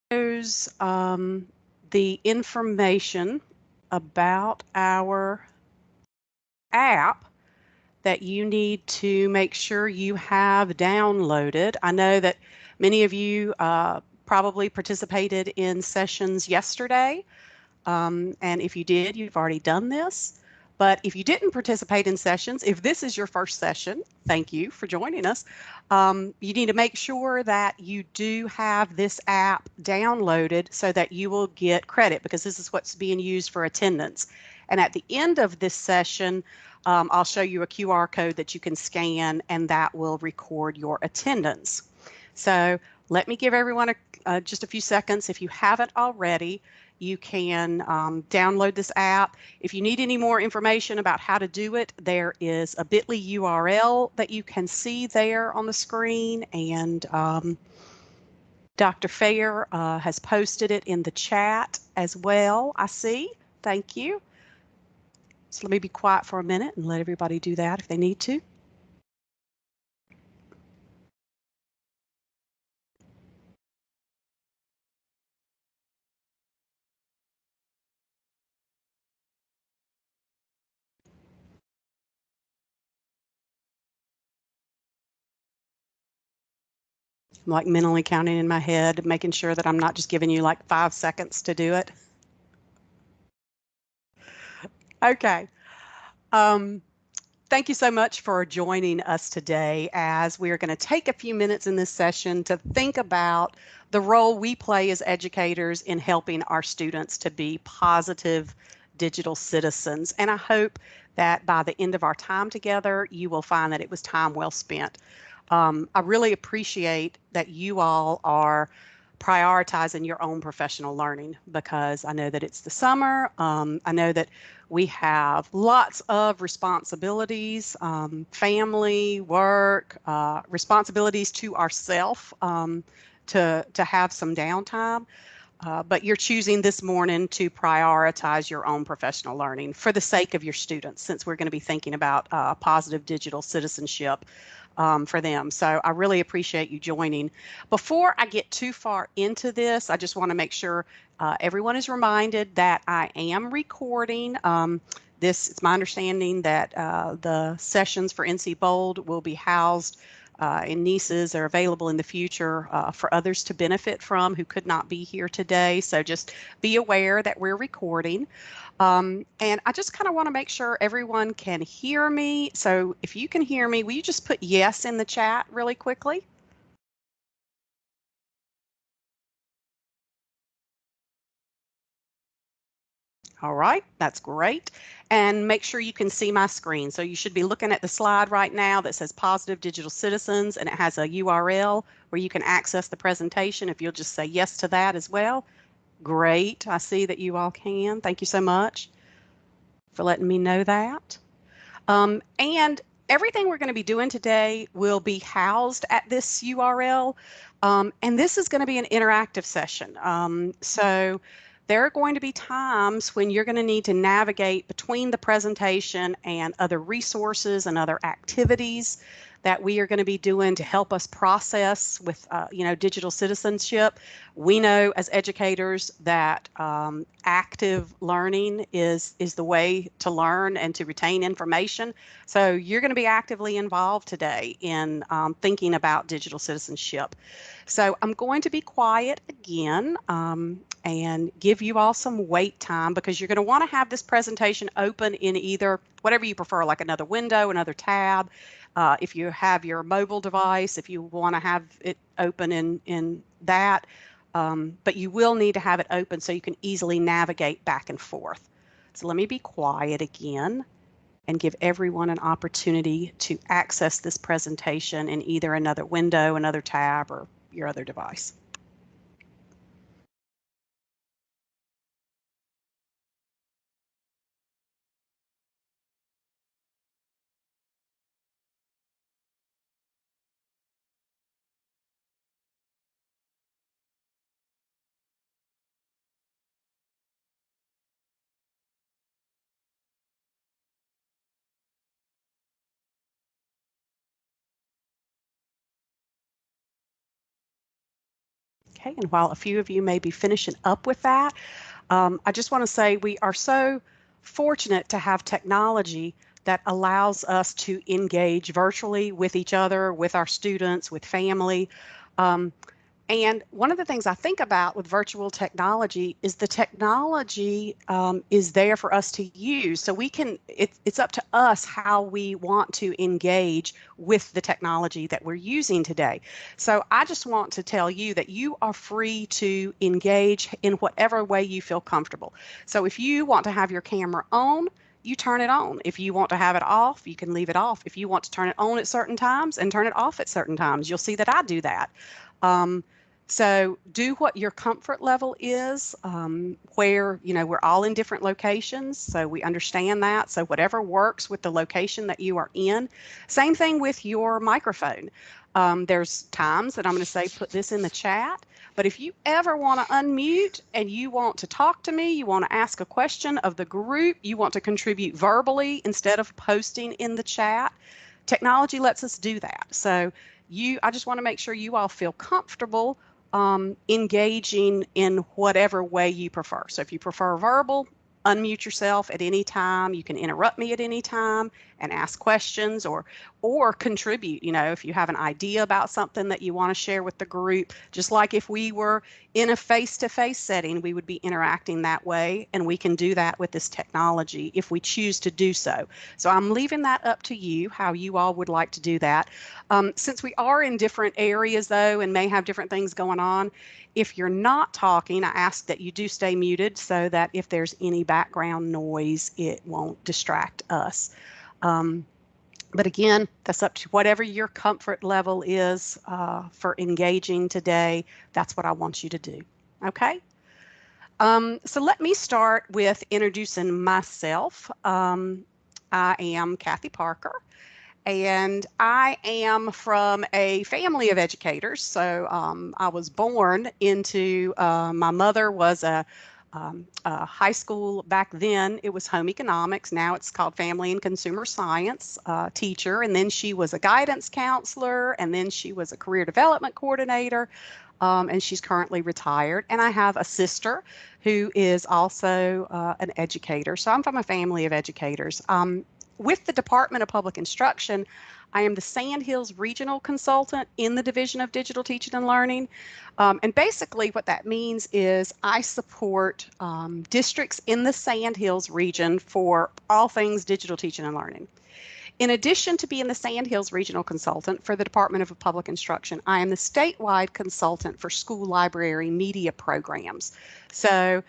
There's the information about our app that you need to make sure you have downloaded. I know that many of you probably participated in sessions yesterday, and if you did, you've already done this. But if you didn't participate in sessions, if this is your first session, thank you for joining us. You need to make sure that you do have this app downloaded so that you will get credit, because this is what's being used for attendance. And at the end of this session, I'll show you a QR code that you can scan, and that will record your attendance. So let me give everyone just a few seconds. If you haven't already, you can download this app. If you need any more information about how to do it, there is a bit.ly URL that you can see there on the screen, and Dr. Fair has posted it in the chat as well. I see. Thank you. So let me be quiet for a minute and let everybody do that if they need to. I'm like mentally counting in my head, making sure that I'm not just giving you like 5 seconds to do it. Okay. Thank you so much for joining us today, as we are going to take a few minutes in this session to think about the role we play as educators in helping our students to be positive digital citizens. And I hope that by the end of our time together, you will find that it was time well spent. I really appreciate that you all are prioritizing your own professional learning, because I know that it's the summer. I know that we have lots of responsibilities, family, work, responsibilities to ourselves, to have some downtime. But you're choosing this morning to prioritize your own professional learning for the sake of your students, since we're going to be thinking about positive digital citizenship for them. So I really appreciate you joining. Before I get too far into this, I just want to make sure everyone is reminded that I am recording. It's my understanding that the sessions for NCBOLD will be housed in NISAs, are available in the future for others to benefit from who could not be here today. So just be aware that we're recording. And I just kind of want to make sure everyone can hear me. So if you can hear me, will you just put yes in the chat really quickly? All right, that's great. And make sure you can see my screen. So you should be looking at the slide right now that says Positive Digital Citizens, and it has a URL where you can access the presentation. If you'll just say yes to that as well. Great, I see that you all can. Thank you so much for letting me know that. And everything we're going to be doing today will be housed at this URL. And this is going to be an interactive session. So there are going to be times when you're going to need to navigate between the presentation and other resources and other activities that we are going to be doing to help us process with, digital citizenship. We know as educators that active learning is the way to learn and to retain information. So you're going to be actively involved today in thinking about digital citizenship. So I'm going to be quiet again and give you all some wait time, because you're going to want to have this presentation open in either whatever you prefer, like another window, another tab. If you have your mobile device, if you want to have it open in that, but you will need to have it open so you can easily navigate back and forth. So let me be quiet again and give everyone an opportunity to access this presentation in either another window, another tab, or your other device. Okay, and while a few of you may be finishing up with that, I just want to say we are so fortunate to have technology that allows us to engage virtually with each other, with our students, with family. And one of the things I think about with virtual technology is the technology is there for us to use. So we can, it's up to us how we want to engage with the technology that we're using today. So I just want to tell you that you are free to engage in whatever way you feel comfortable. So if you want to have your camera on, you turn it on. If you want to have it off, you can leave it off. If you want to turn it on at certain times and turn it off at certain times, you'll see that I do that. So do what your comfort level is, where, we're all in different locations, so we understand that. So whatever works with the location that you are in. Same thing with your microphone. There's times that I'm going to say, put this in the chat. But if you ever want to unmute and you want to talk to me, you want to ask a question of the group, you want to contribute verbally instead of posting in the chat, technology lets us do that. So I just want to make sure you all feel comfortable engaging in whatever way you prefer. So if you prefer verbal, unmute yourself at any time. You can interrupt me at any time and ask questions or contribute. If you have an idea about something that you want to share with the group, just like if we were in a face-to-face setting, we would be interacting that way, and we can do that with this technology if we choose to do so. So I'm leaving that up to you, how you all would like to do that. Since we are in different areas, though, and may have different things going on, if you're not talking, I ask that you do stay muted so that if there's any background noise, it won't distract us. But again, that's up to whatever your comfort level is for engaging today. That's what I want you to do. Okay? So let me start with introducing myself. I am Kathy Parker. And I am from a family of educators. So I was born into, my mother was a high school, back then it was home economics, now it's called family and consumer science teacher. And then she was a guidance counselor, and then she was a career development coordinator. And she's currently retired. And I have a sister who is also an educator. So I'm from a family of educators. With the Department of Public Instruction, I am the Sandhills Regional Consultant in the Division of Digital Teaching and Learning. And basically what that means is I support districts in the Sandhills region for all things digital teaching and learning. In addition to being the Sandhills Regional Consultant for the Department of Public Instruction, I am the statewide consultant for school library media programs. So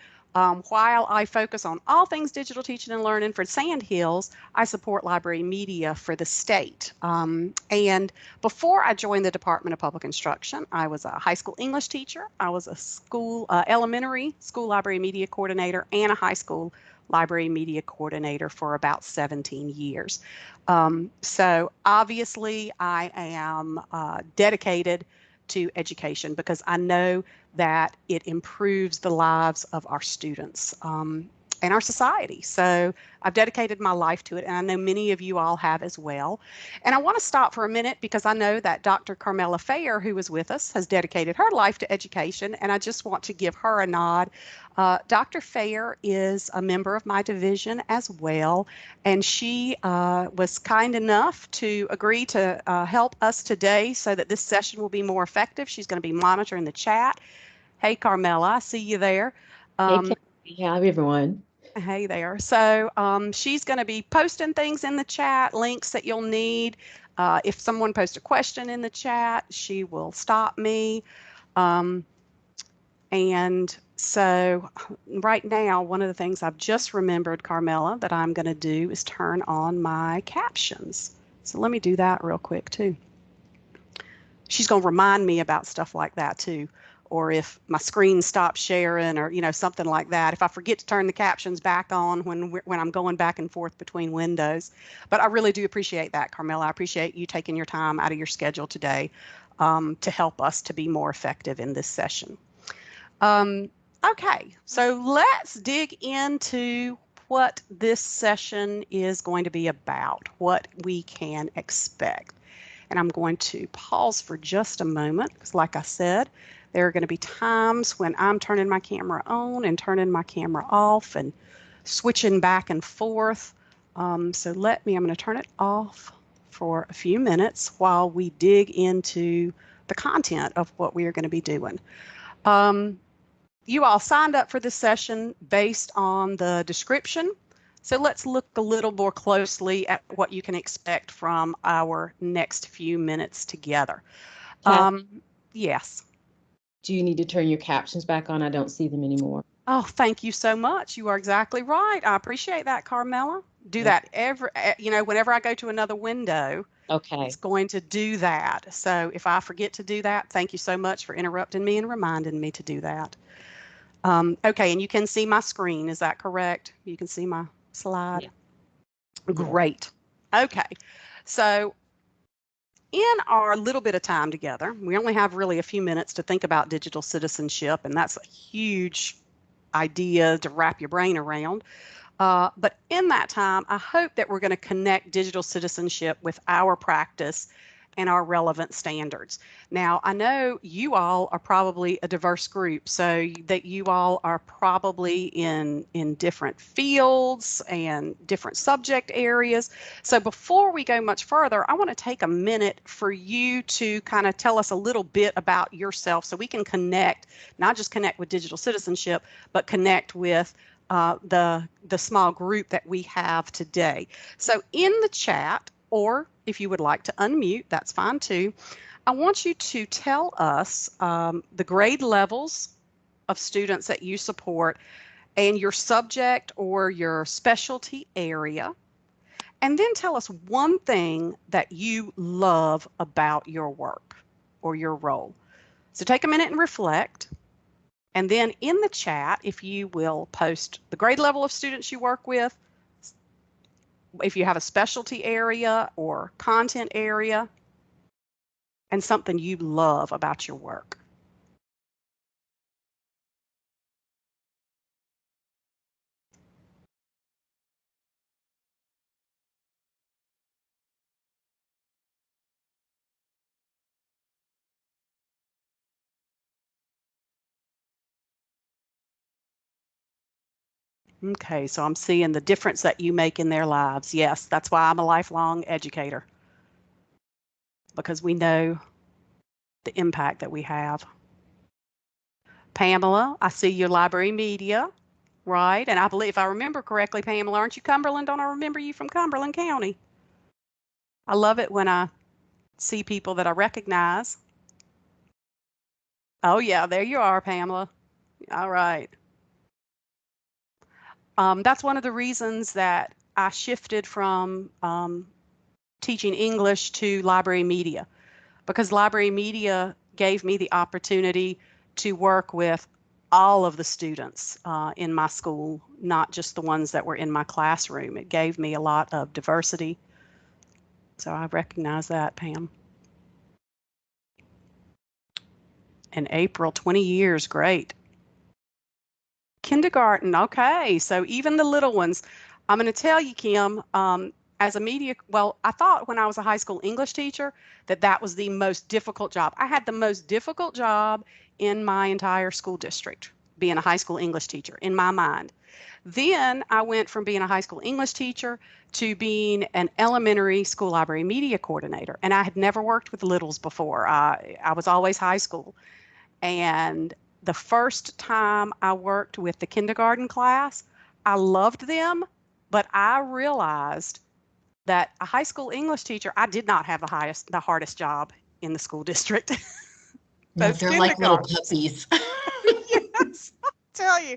while I focus on all things digital teaching and learning for Sandhills, I support library media for the state. And before I joined the Department of Public Instruction, I was a high school English teacher. I was a school elementary school library media coordinator and a high school library media coordinator for about 17 years. So obviously I am dedicated to education because I know that it improves the lives of our students and our society. So I've dedicated my life to it, and I know many of you all have as well. And I want to stop for a minute because I know that Dr. Carmela Fair, who is with us, has dedicated her life to education, and I just want to give her a nod. Dr. Fair is a member of my division as well, and she was kind enough to agree to help us today so that this session will be more effective. She's going to be monitoring the chat. Hey, Carmela, I see you there. Hey, Kathy. Hi, everyone. Hey there. So she's going to be posting things in the chat, links that you'll need. If someone posts a question in the chat, she will stop me. And so right now, one of the things I've just remembered, Carmela, that I'm going to do is turn on my captions. So let me do that real quick too. She's going to remind me about stuff like that too. Or if my screen stops sharing or, something like that. If I forget to turn the captions back on when I'm going back and forth between windows. But I really do appreciate that, Carmela. I appreciate you taking your time out of your schedule today to help us to be more effective in this session. Okay, so let's dig into what this session is going to be about, what we can expect. And I'm going to pause for just a moment because, like I said, There are going to be times when I'm turning my camera on and turning my camera off and switching back and forth. So I'm going to turn it off for a few minutes while we dig into the content of what we are going to be doing. You all signed up for this session based on the description. So let's look a little more closely at what you can expect from our next few minutes together. Yes. Do you need to turn your captions back on? I don't see them anymore. Oh, thank you so much. You are exactly right. I appreciate that, Carmela. Do that whenever I go to another window. Okay. It's going to do that. So if I forget to do that, thank you so much for interrupting me and reminding me to do that. Okay, and you can see my screen. Is that correct? You can see my slide? Yeah. Great. Okay, so in our little bit of time together, we only have really a few minutes to think about digital citizenship, and that's a huge idea to wrap your brain around. But in that time, I hope that we're going to connect digital citizenship with our practice and our relevant standards. Now, I know you all are probably a diverse group, so that you all are probably in different fields and different subject areas. So before we go much further, I want to take a minute for you to kind of tell us a little bit about yourself so we can connect, not just connect with digital citizenship, but connect with the small group that we have today. So in the chat, or if you would like to unmute, that's fine too. I want you to tell us the grade levels of students that you support and your subject or your specialty area. And then tell us one thing that you love about your work or your role. So take a minute and reflect. And then in the chat, if you will post the grade level of students you work with, if you have a specialty area or content area, and something you love about your work. Okay, so I'm seeing the difference that you make in their lives. Yes, that's why I'm a lifelong educator, because we know the impact that we have. Pamela, I see your library media, right? And I believe, if I remember correctly, Pamela, aren't you Cumberland? Don't I remember you from Cumberland County? I love it when I see people that I recognize. Oh yeah, there you are, Pamela. All right. That's one of the reasons that I shifted from teaching English to library media, because library media gave me the opportunity to work with all of the students in my school, not just the ones that were in my classroom. It gave me a lot of diversity. So I recognize that, Pam. In April, 20 years, great. Kindergarten, okay, so even the little ones. I'm going to tell you, Kim, as a media, well, I thought when I was a high school English teacher that was the most difficult job. I had the most difficult job in my entire school district, being a high school English teacher, in my mind. Then I went from being a high school English teacher to being an elementary school library media coordinator. And I had never worked with littles before. I was always high school. And the first time I worked with the kindergarten class, I loved them, but I realized that a high school English teacher, I did not have the hardest job in the school district. No, they're like little puppies. Yes, I'll tell you.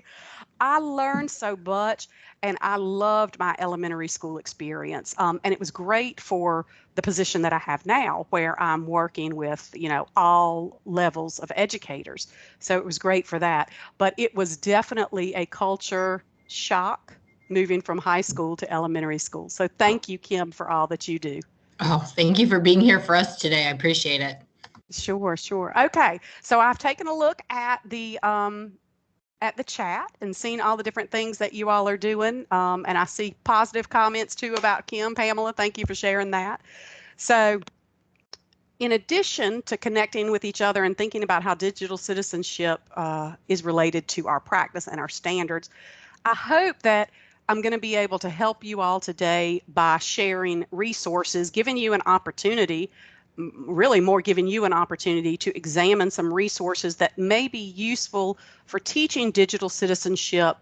I learned so much, and I loved my elementary school experience. And it was great for the position that I have now, where I'm working with, all levels of educators. So it was great for that. But it was definitely a culture shock moving from high school to elementary school. So thank you, Kim, for all that you do. Oh, thank you for being here for us today. I appreciate it. Sure. Okay. So I've taken a look at the chat and seen all the different things that you all are doing. And I see positive comments too about Kim. Pamela, thank you for sharing that. So in addition to connecting with each other and thinking about how digital citizenship is related to our practice and our standards, I hope that I'm going to be able to help you all today by sharing resources, giving you an opportunity, really more giving you an opportunity to examine some resources that may be useful for teaching digital citizenship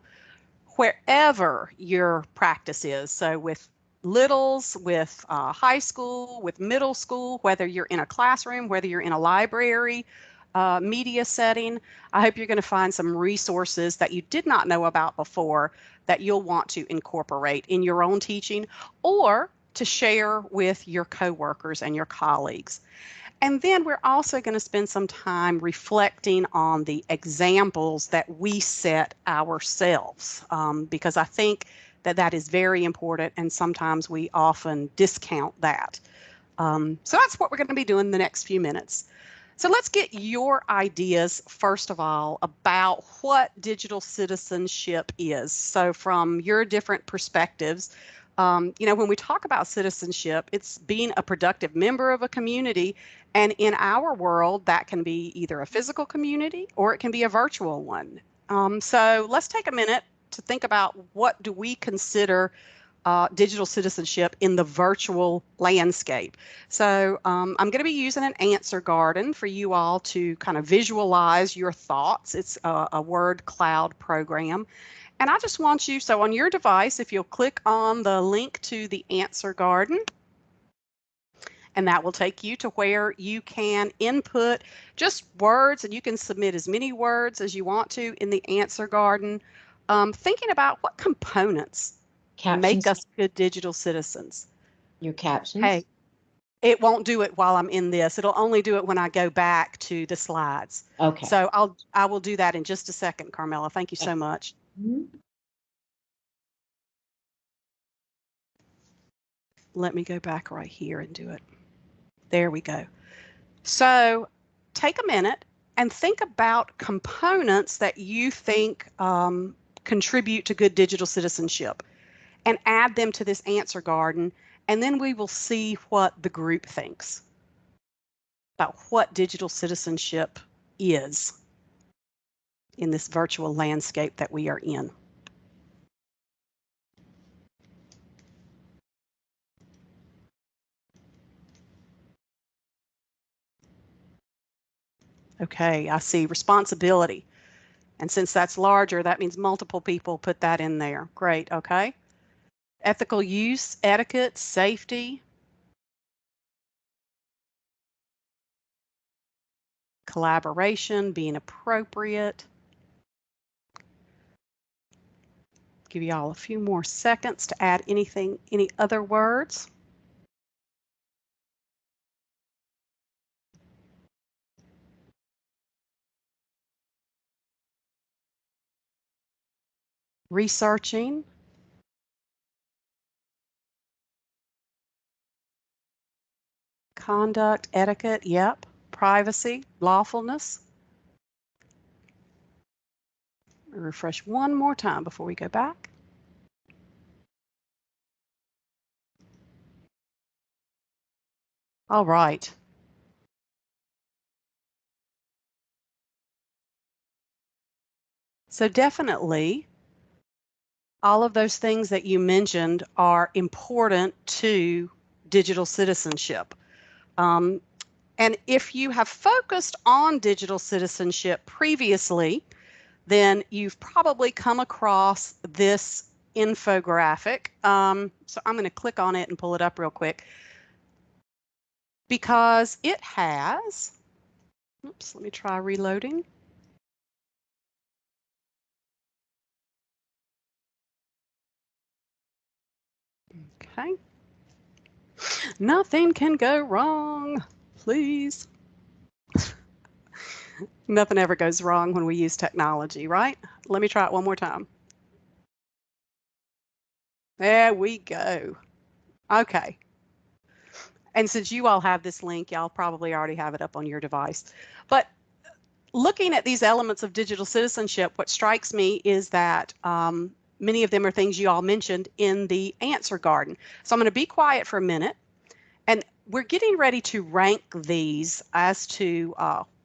wherever your practice is. So with littles, with high school, with middle school, whether you're in a classroom, whether you're in a library, media setting, I hope you're going to find some resources that you did not know about before that you'll want to incorporate in your own teaching or to share with your coworkers and your colleagues. And then we're also going to spend some time reflecting on the examples that we set ourselves, because I think that that is very important, and sometimes we often discount that. So that's what we're going to be doing the next few minutes. So let's get your ideas, first of all, about what digital citizenship is. So from your different perspectives, when we talk about citizenship, it's being a productive member of a community. And in our world, that can be either a physical community or it can be a virtual one. So let's take a minute to think about what do we consider digital citizenship in the virtual landscape. So I'm going to be using an answer garden for you all to kind of visualize your thoughts. It's a word cloud program. And I just want you, so on your device, if you'll click on the link to the answer garden, and that will take you to where you can input just words, and you can submit as many words as you want to in the answer garden, thinking about what components make us good digital citizens. Your captions? Hey, it won't do it while I'm in this. It'll only do it when I go back to the slides. Okay. So I will do that in just a second, Carmela. Thank you so much. Mm-hmm. Let me go back right here and do it. There we go. So take a minute and think about components that you think contribute to good digital citizenship, and add them to this answer garden, and then we will see what the group thinks about what digital citizenship is in this virtual landscape that we are in. Okay, I see responsibility. And since that's larger, that means multiple people put that in there. Great, okay. Ethical use, etiquette, safety, collaboration, being appropriate. Give you all a few more seconds to add any other words. Researching. Conduct, etiquette, yep. Privacy, lawfulness. Refresh one more time before we go back. All right. So definitely, all of those things that you mentioned are important to digital citizenship. And if you have focused on digital citizenship previously, then you've probably come across this infographic. So I'm going to click on it and pull it up real quick, because it has, oops, let me try reloading. Okay. Nothing can go wrong, please. Nothing ever goes wrong when we use technology, right? Let me try it one more time. There we go. Okay. And since you all have this link, y'all probably already have it up on your device. But looking at these elements of digital citizenship, what strikes me is that many of them are things you all mentioned in the answer garden. So I'm going to be quiet for a minute. And we're getting ready to rank these as to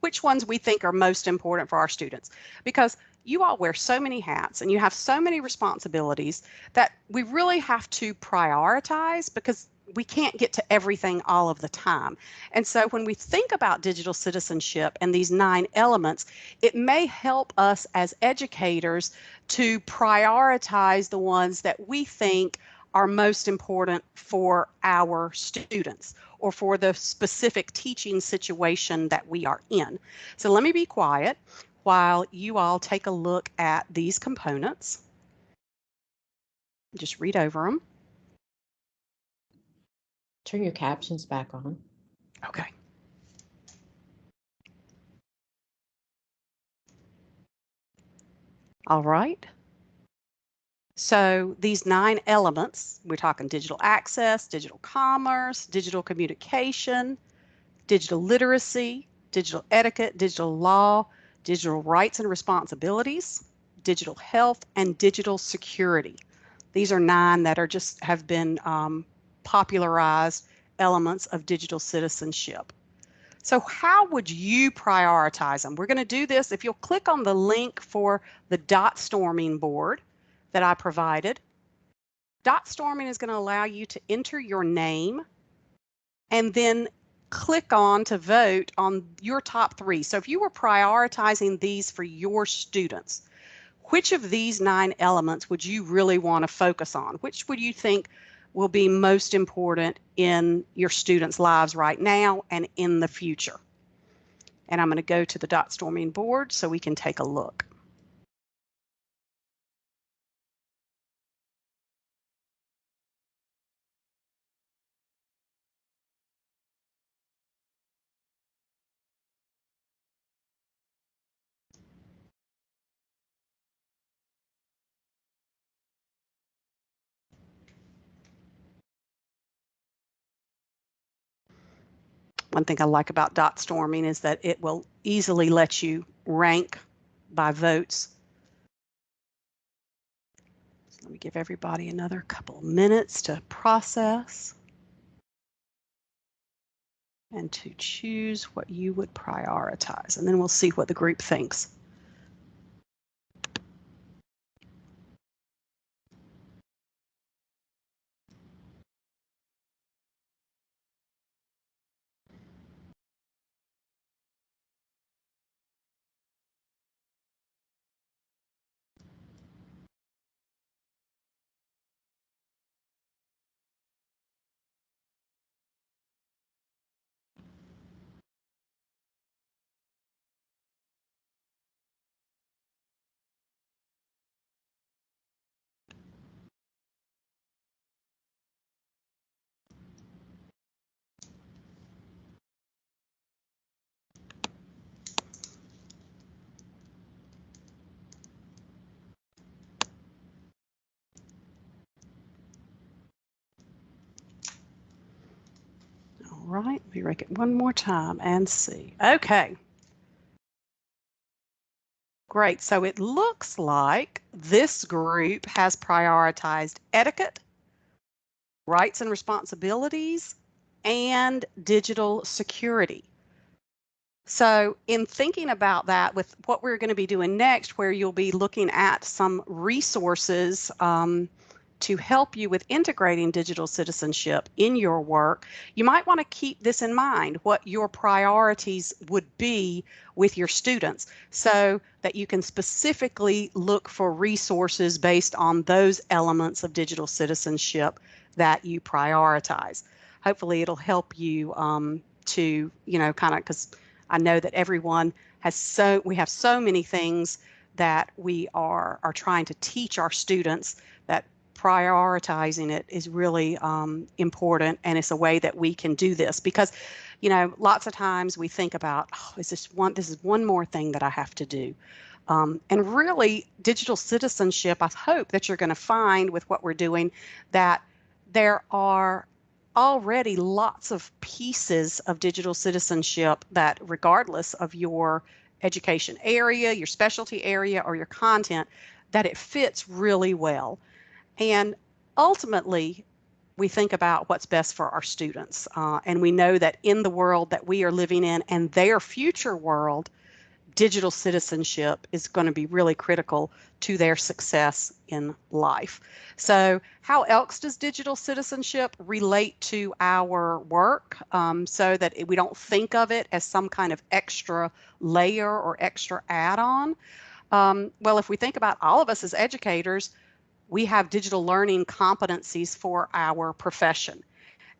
which ones we think are most important for our students, because you all wear so many hats and you have so many responsibilities that we really have to prioritize, because we can't get to everything all of the time. And so when we think about digital citizenship and these 9 elements, it may help us as educators to prioritize the ones that we think are most important for our students or for the specific teaching situation that we are in. So let me be quiet while you all take a look at these components. Just read over them. Turn your captions back on. Okay. All right. So these 9 elements, we're talking digital access, digital commerce, digital communication, digital literacy, digital etiquette, digital law, digital rights and responsibilities, digital health, and digital security. These are 9 that are just have been popularized elements of digital citizenship. So how would you prioritize them? We're going to do this. If you'll click on the link for the dotstorming board that I provided, dotstorming is going to allow you to enter your name and then click on to vote on your top 3. So if you were prioritizing these for your students, which of these 9 elements would you really want to focus on? Which would you think will be most important in your students' lives right now and in the future? And I'm going to go to the dotstorming board so we can take a look. One thing I like about dotstorming is that it will easily let you rank by votes. So let me give everybody another couple of minutes to process and to choose what you would prioritize, and then we'll see what the group thinks. All right, let me rank it one more time and see. Okay. Great, so it looks like this group has prioritized etiquette, rights and responsibilities, and digital security. So in thinking about that, with what we're going to be doing next, where you'll be looking at some resources to help you with integrating digital citizenship in your work, you might want to keep this in mind, what your priorities would be with your students, so that you can specifically look for resources based on those elements of digital citizenship that you prioritize. Hopefully it'll help you to, kind of, because I know that everyone has we have so many things that we are trying to teach our students, that prioritizing it is really important, and it's a way that we can do this, because lots of times we think about, oh, this is one more thing that I have to do, and really digital citizenship, I hope that you're going to find with what we're doing that there are already lots of pieces of digital citizenship that, regardless of your education area, your specialty area, or your content, that it fits really well. And ultimately, we think about what's best for our students. And we know that in the world that we are living in and their future world, digital citizenship is going to be really critical to their success in life. So how else does digital citizenship relate to our work, so that we don't think of it as some kind of extra layer or extra add-on? Well, if we think about all of us as educators, we have digital learning competencies for our profession.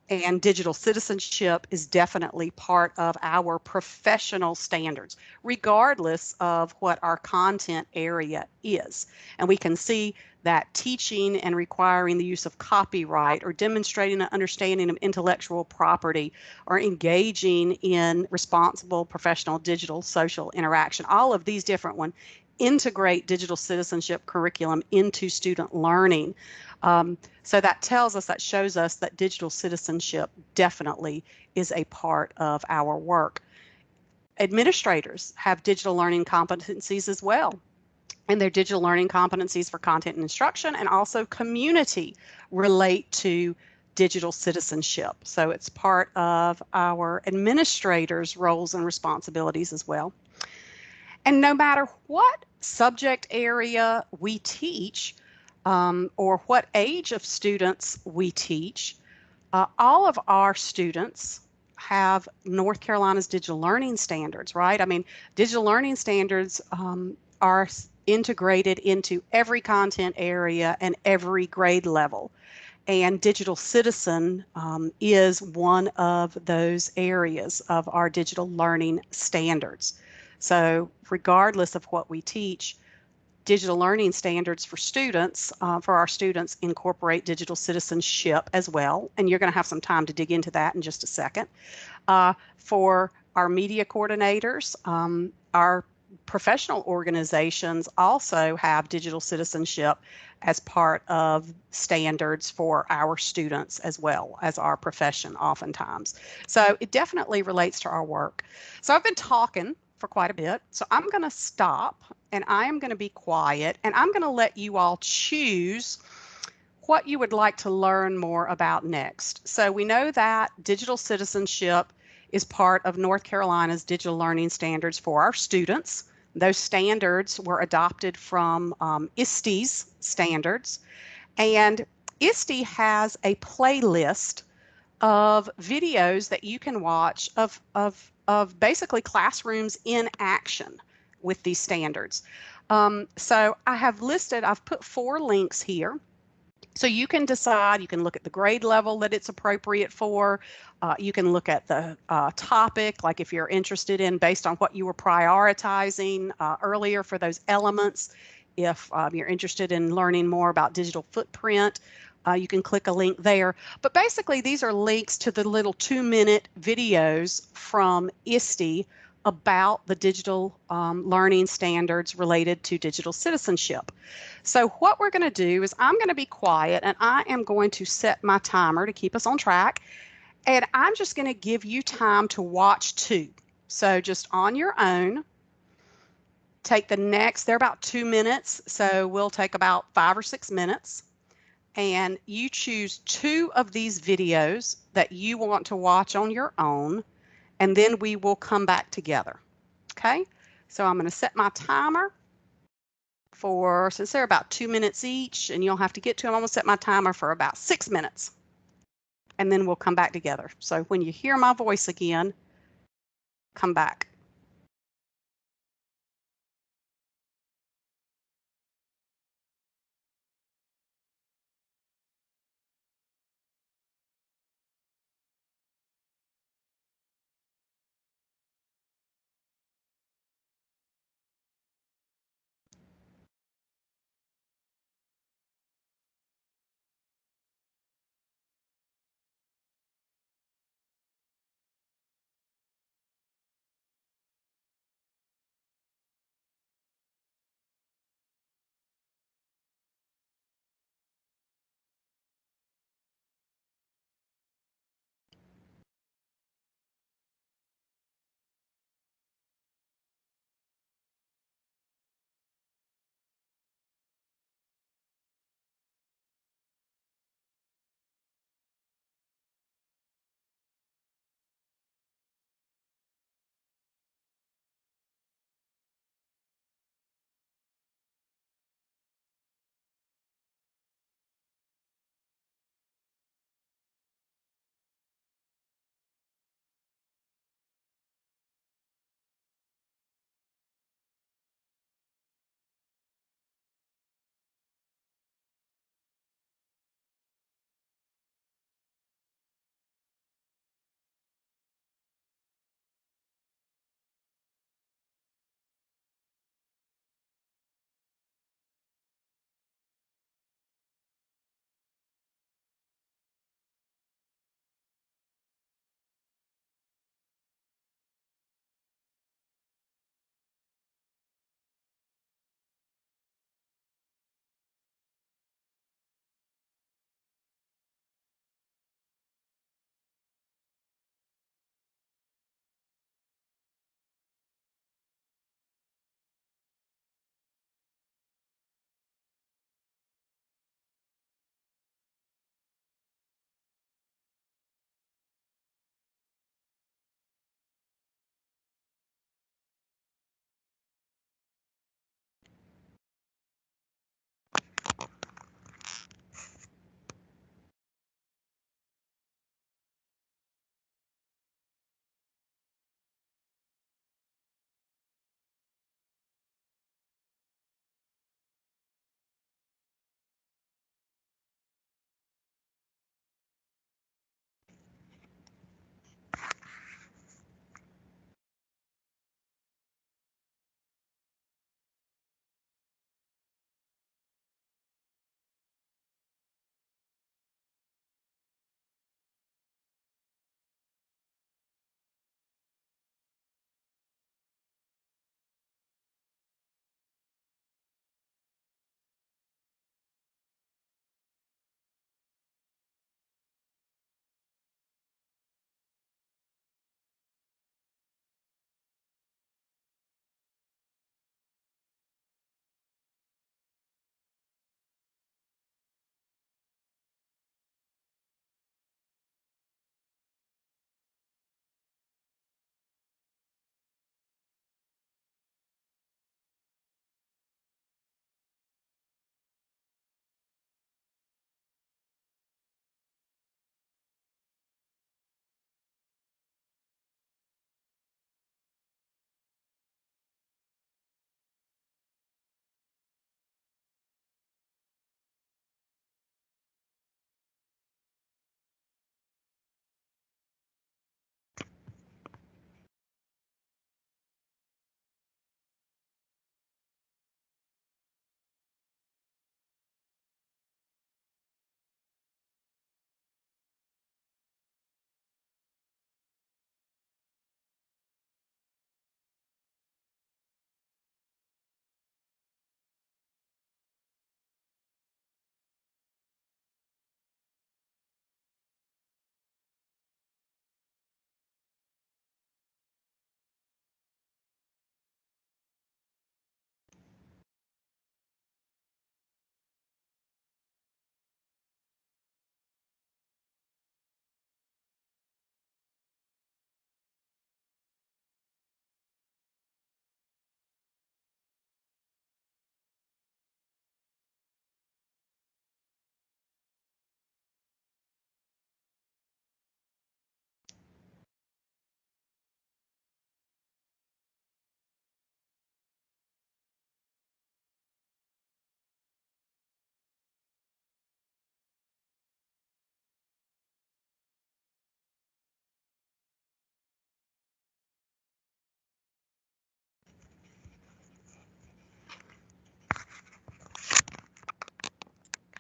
And digital citizenship is definitely part of our professional standards, regardless of what our content area is. And we can see that teaching and requiring the use of copyright or demonstrating an understanding of intellectual property or engaging in responsible professional digital social interaction, all of these different ones integrate digital citizenship curriculum into student learning. So that tells us, that shows us that digital citizenship definitely is a part of our work. Administrators have digital learning competencies as well, and their digital learning competencies for content and instruction and also community relate to digital citizenship. So it's part of our administrators' roles and responsibilities as well. And no matter what subject area we teach, or what age of students we teach, all of our students have North Carolina's digital learning standards, right? I mean, digital learning standards are integrated into every content area and every grade level. And digital citizen is one of those areas of our digital learning standards. So regardless of what we teach, digital learning standards for students, for our students, incorporate digital citizenship as well. And you're going to have some time to dig into that in just a second. For our media coordinators, our professional organizations also have digital citizenship as part of standards for our students as well as our profession oftentimes. So it definitely relates to our work. So I've been talking for quite a bit, so I'm going to stop and I am going to be quiet and I'm going to let you all choose what you would like to learn more about next. So we know that digital citizenship is part of North Carolina's digital learning standards for our students. Those standards were adopted from ISTE's standards, and ISTE has a playlist of videos that you can watch of basically classrooms in action with these standards. So I've put 4 links here. So you can decide, you can look at the grade level that it's appropriate for. You can look at the topic, like if you're interested in based on what you were prioritizing earlier for those elements. If you're interested in learning more about digital footprint, you can click a link there. But basically, these are links to the little 2-minute videos from ISTE about the digital learning standards related to digital citizenship. So what we're going to do is I'm going to be quiet and I am going to set my timer to keep us on track. And I'm just going to give you time to watch 2. So just on your own, take the next, they're about 2 minutes. So we'll take about 5 or 6 minutes. And you choose 2 of these videos that you want to watch on your own. And then we will come back together. Okay, so I'm going to set my timer for, since they're about 2 minutes each and you'll have to get to them, I'm going to set my timer for about 6 minutes. And then we'll come back together. So when you hear my voice again, come back.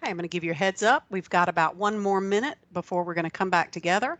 Okay, I'm going to give you a heads up. We've got about 1 more minute before we're going to come back together.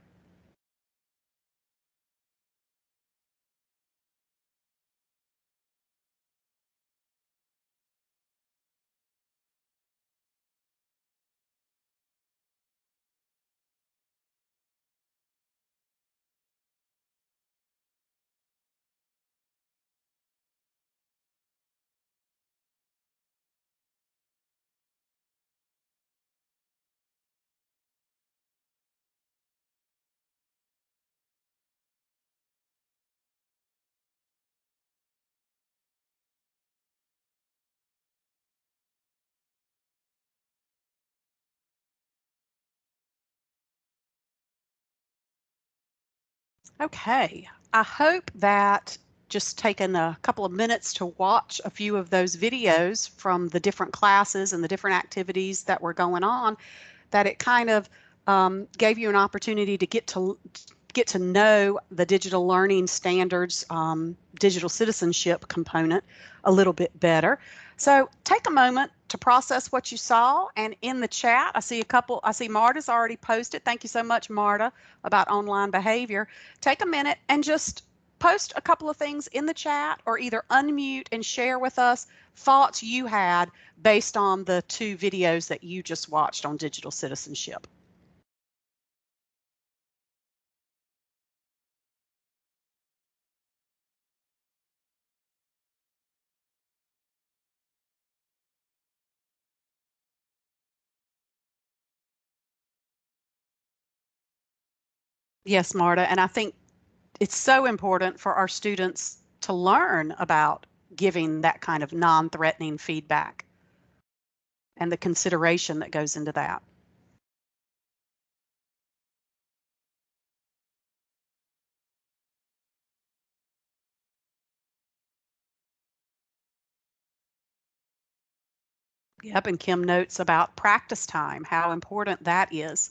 Okay, I hope that just taking a couple of minutes to watch a few of those videos from the different classes and the different activities that were going on, that it kind of gave you an opportunity to get to know the digital learning standards, digital citizenship component a little bit better. So take a moment to process what you saw, and in the chat, I see Marta's already posted. Thank you so much, Marta, about online behavior. Take a minute and just post a couple of things in the chat, or either unmute and share with us thoughts you had based on the 2 videos that you just watched on digital citizenship. Yes, Marta, and I think it's so important for our students to learn about giving that kind of non-threatening feedback and the consideration that goes into that. Yep, and Kim notes about practice time, how important that is.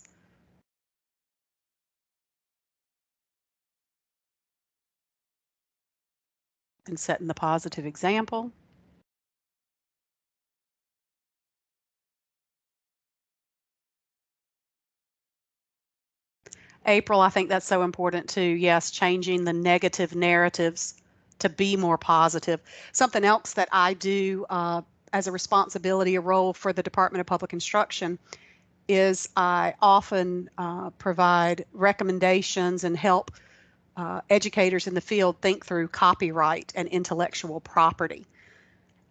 And setting the positive example. April, I think that's so important too. Yes, changing the negative narratives to be more positive. Something else that I do as a responsibility, a role for the Department of Public Instruction, is I often provide recommendations and help educators in the field think through copyright and intellectual property.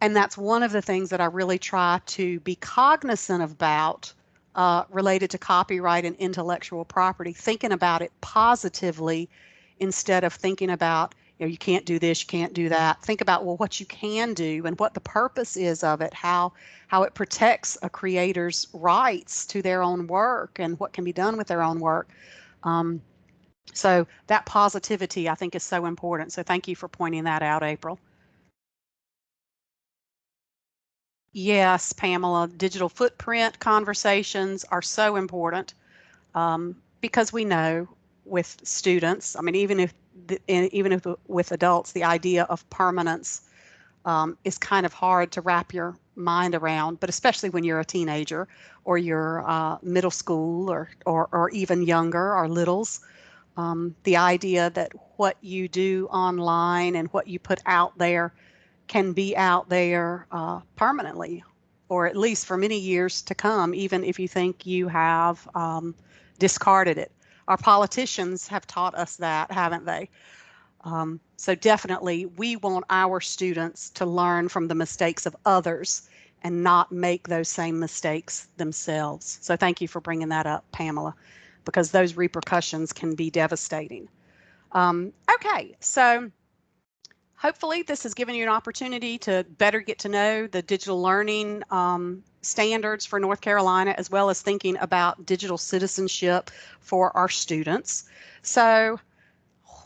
And that's one of the things that I really try to be cognizant about related to copyright and intellectual property, thinking about it positively instead of thinking about, you can't do this, you can't do that. Think about, well, what you can do and what the purpose is of it, how it protects a creator's rights to their own work and what can be done with their own work. So that positivity, I think, is so important. So thank you for pointing that out, April. Yes, Pamela, digital footprint conversations are so important because we know with students, I mean, even if with adults, the idea of permanence is kind of hard to wrap your mind around, but especially when you're a teenager or you're middle school or even younger or littles. The idea that what you do online and what you put out there can be out there permanently, or at least for many years to come, even if you think you have discarded it. Our politicians have taught us that, haven't they? So definitely we want our students to learn from the mistakes of others and not make those same mistakes themselves. So thank you for bringing that up, Pamela, because those repercussions can be devastating. Okay, so hopefully this has given you an opportunity to better get to know the digital learning standards for North Carolina, as well as thinking about digital citizenship for our students. So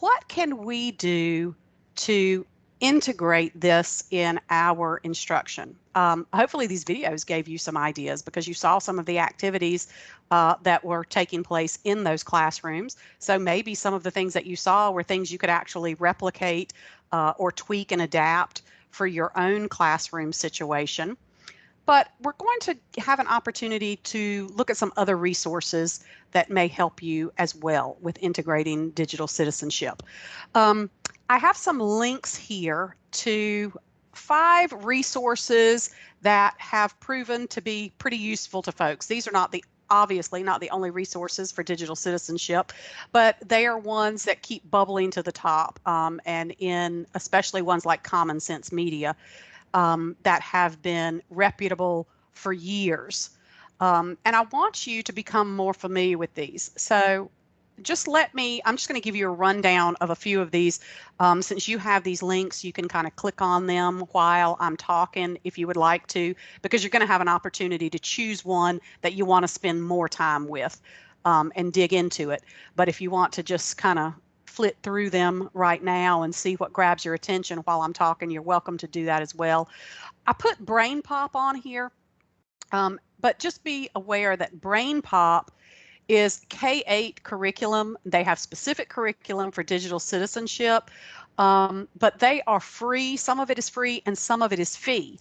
what can we do to integrate this in our instruction? Hopefully these videos gave you some ideas because you saw some of the activities that were taking place in those classrooms. So maybe some of the things that you saw were things you could actually replicate or tweak and adapt for your own classroom situation. but we're going to have an opportunity to look at some other resources that may help you as well with integrating digital citizenship. I have some links here to 5 resources that have proven to be pretty useful to folks. These are obviously not the only resources for digital citizenship, but they are ones that keep bubbling to the top, and in especially ones like Common Sense Media that have been reputable for years. And I want you to become more familiar with these. So I'm just going to give you a rundown of a few of these. Since you have these links, you can kind of click on them while I'm talking if you would like to, because you're going to have an opportunity to choose one that you want to spend more time with and dig into it. But if you want to just kind of flit through them right now and see what grabs your attention while I'm talking, you're welcome to do that as well. I put Brain Pop on here, but just be aware that Brain Pop is K-8 curriculum. They have specific curriculum for digital citizenship, but they are free. Some of it is free and some of it is fee.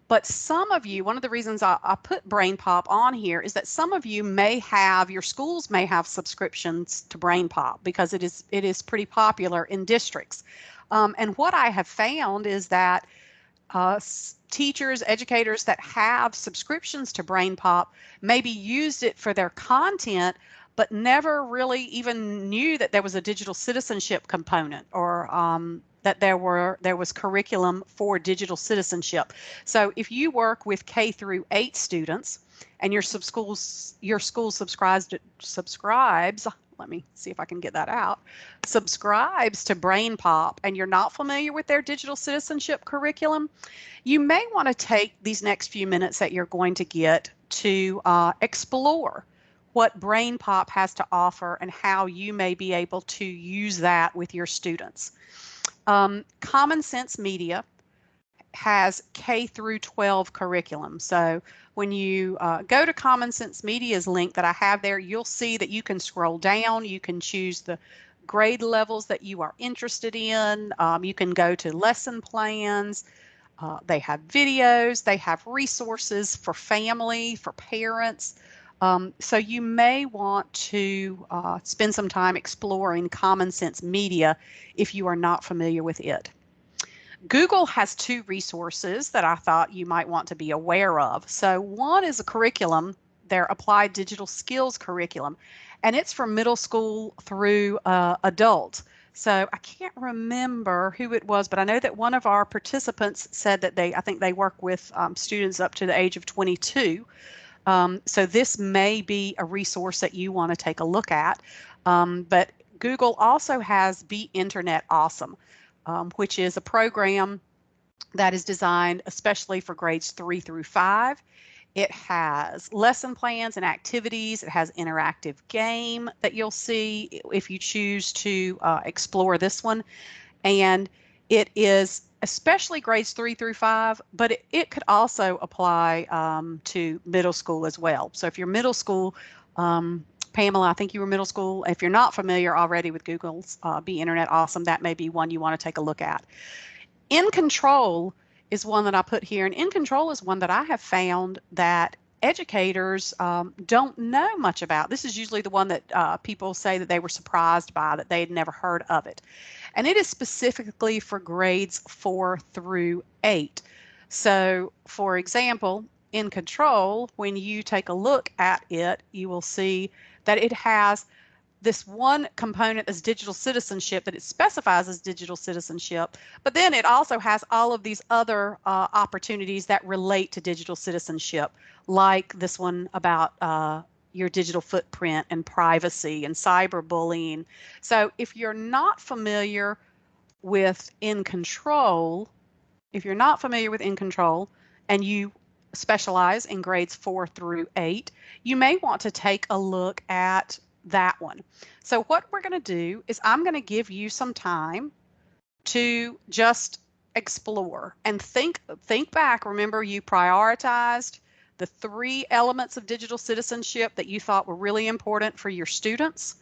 But some of you, one of the reasons I put Brain Pop on here is that some of you your schools may have subscriptions to Brain Pop because it is pretty popular in districts. And what I have found is that teachers, educators that have subscriptions to Brain Pop maybe used it for their content, but never really even knew that there was a digital citizenship component or that there was curriculum for digital citizenship. So if you work with K through 8 students and your school subscribes, let me see if I can get that out, subscribes to Brain Pop and you're not familiar with their digital citizenship curriculum, you may want to take these next few minutes that you're going to get to explore what Brain Pop has to offer and how you may be able to use that with your students. Common Sense Media has K through 12 curriculum. So when you go to Common Sense Media's link that I have there, you'll see that you can scroll down, you can choose the grade levels that you are interested in, you can go to lesson plans, they have videos, they have resources for family, for parents. So you may want to spend some time exploring Common Sense Media if you are not familiar with it. Google has 2 resources that I thought you might want to be aware of. So one is a curriculum, their Applied Digital Skills curriculum, and it's from middle school through adult. So I can't remember who it was, but I know that one of our participants said that I think they work with students up to the age of 22. So this may be a resource that you want to take a look at. But Google also has Be Internet Awesome, which is a program that is designed especially for grades 3 through 5. It has lesson plans and activities. It has interactive game that you'll see if you choose to explore this one. And it is especially grades 3 through 5, but it could also apply to middle school as well. So if you're middle school, Pamela, I think you were middle school. If you're not familiar already with Google's Be Internet Awesome, that may be one you want to take a look at. In Control is one that I put here, and In Control is one that I have found that educators don't know much about. This is usually the one that people say that they were surprised by, that they had never heard of it. And it is specifically for grades 4 through 8. So, for example, In Control, when you take a look at it, you will see that it has this one component as digital citizenship, that it specifies as digital citizenship, but then it also has all of these other opportunities that relate to digital citizenship, like this one about your digital footprint and privacy and cyberbullying. So if you're not familiar with In Control, and you specialize in grades 4 through 8, you may want to take a look at that one. So what we're going to do is I'm going to give you some time to just explore and think back. Remember, you prioritized the 3 elements of digital citizenship that you thought were really important for your students.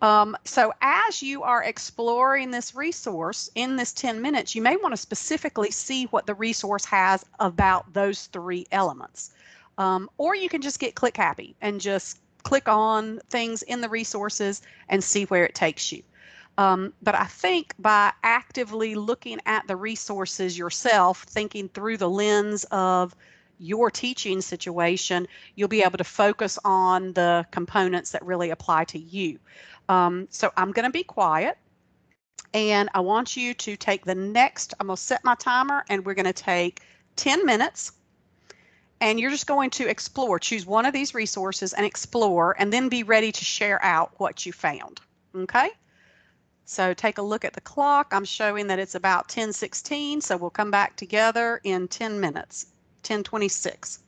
So as you are exploring this resource in this 10 minutes, you may want to specifically see what the resource has about those 3 elements. Or you can just get click happy and just click on things in the resources and see where it takes you. But I think by actively looking at the resources yourself, thinking through the lens of your teaching situation, you'll be able to focus on the components that really apply to you. So I'm going to be quiet, and I want you to take the next, I'm going to set my timer, and we're going to take 10 minutes, and you're just going to explore. Choose one of these resources and explore, and then be ready to share out what you found. Okay? So take a look at the clock. I'm showing that it's about 10:16, so we'll come back together in 10 minutes, 10:26.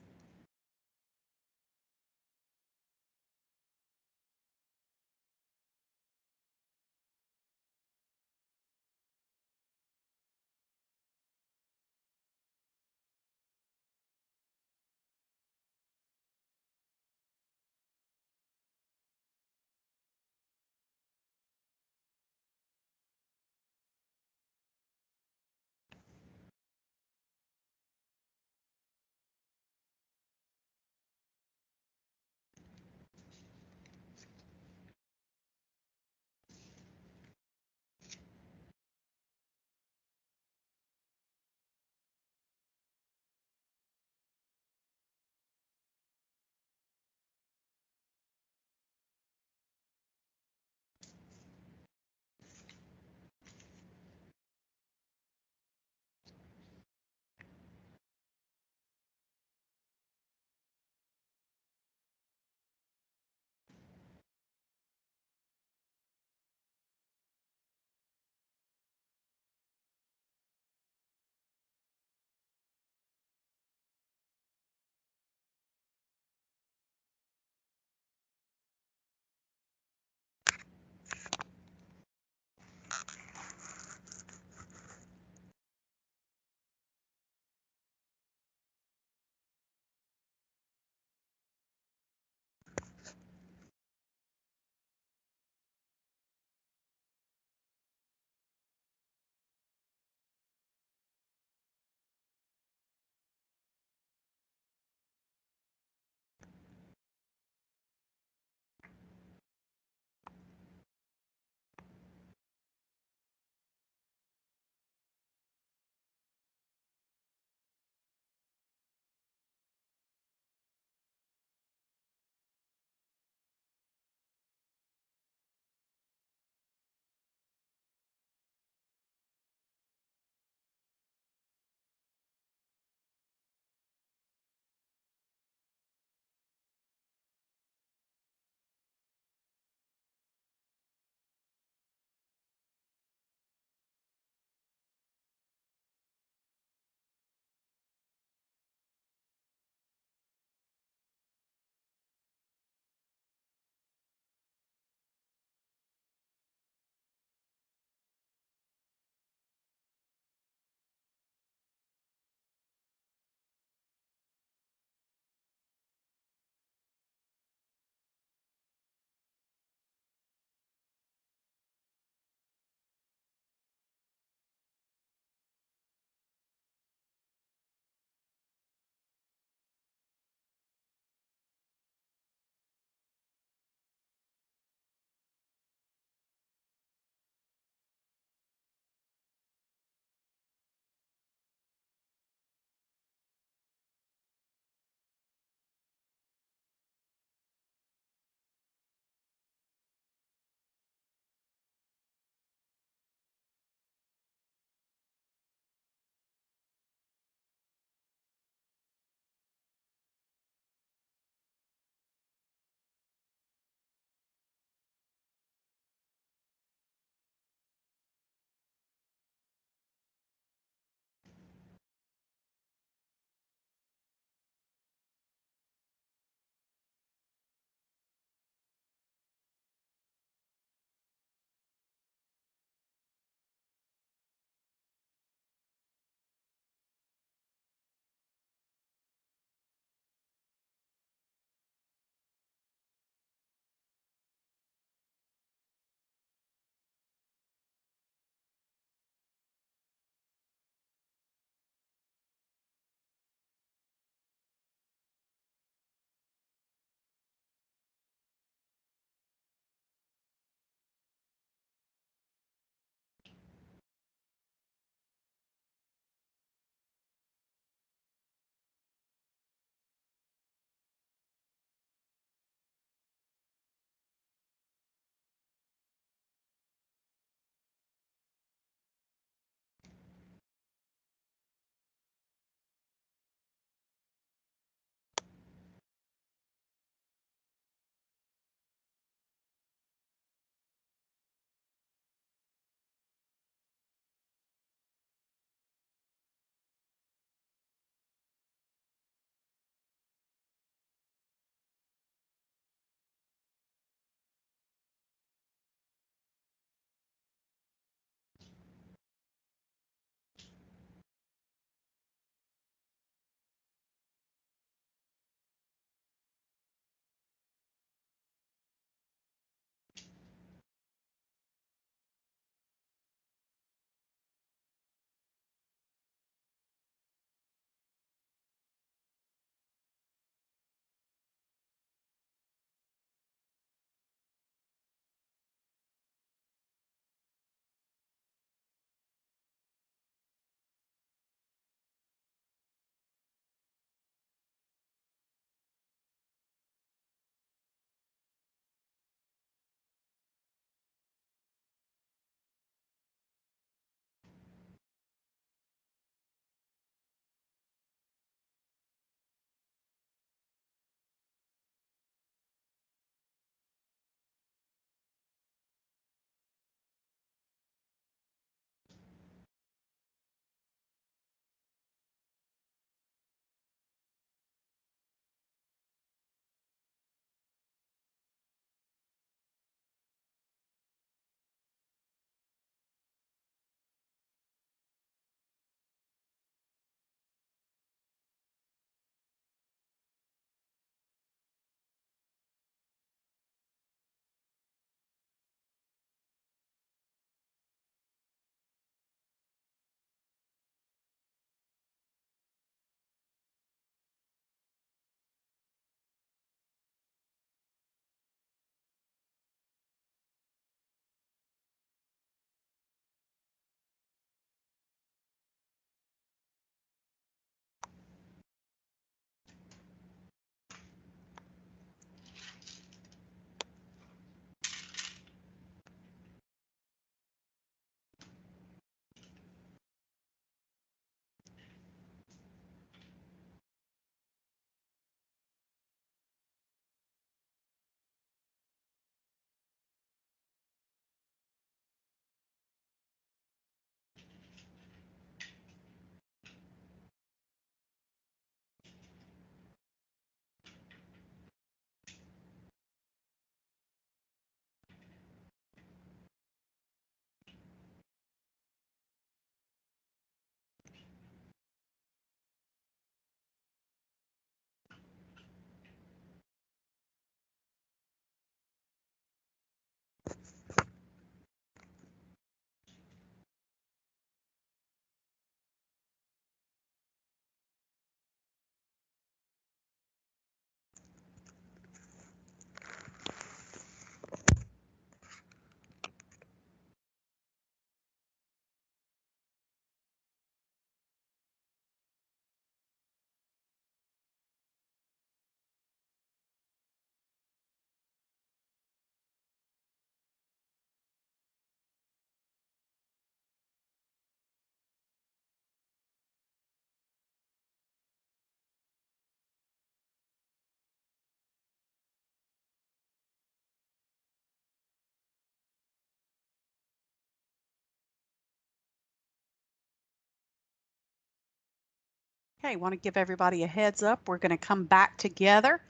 Okay, want to give everybody a heads up. We're going to come back together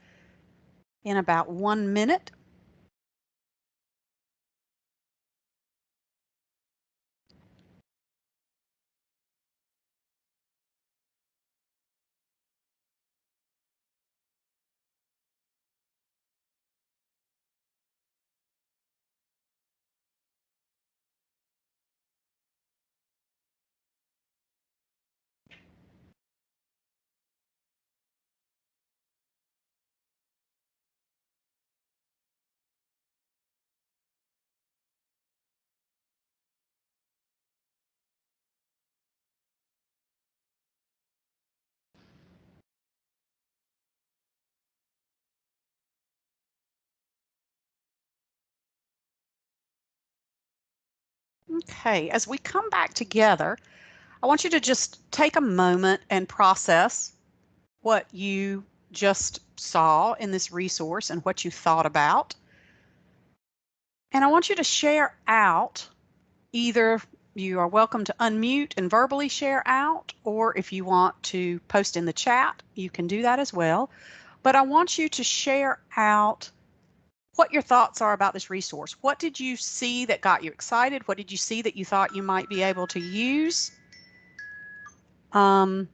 in about 1 minute. Okay, as we come back together, I want you to just take a moment and process what you just saw in this resource and what you thought about. And I want you to share out. Either you are welcome to unmute and verbally share out, or if you want to post in the chat, you can do that as well. But I want you to share out what your thoughts are about this resource. What did you see that got you excited? What did you see that you thought you might be able to use? What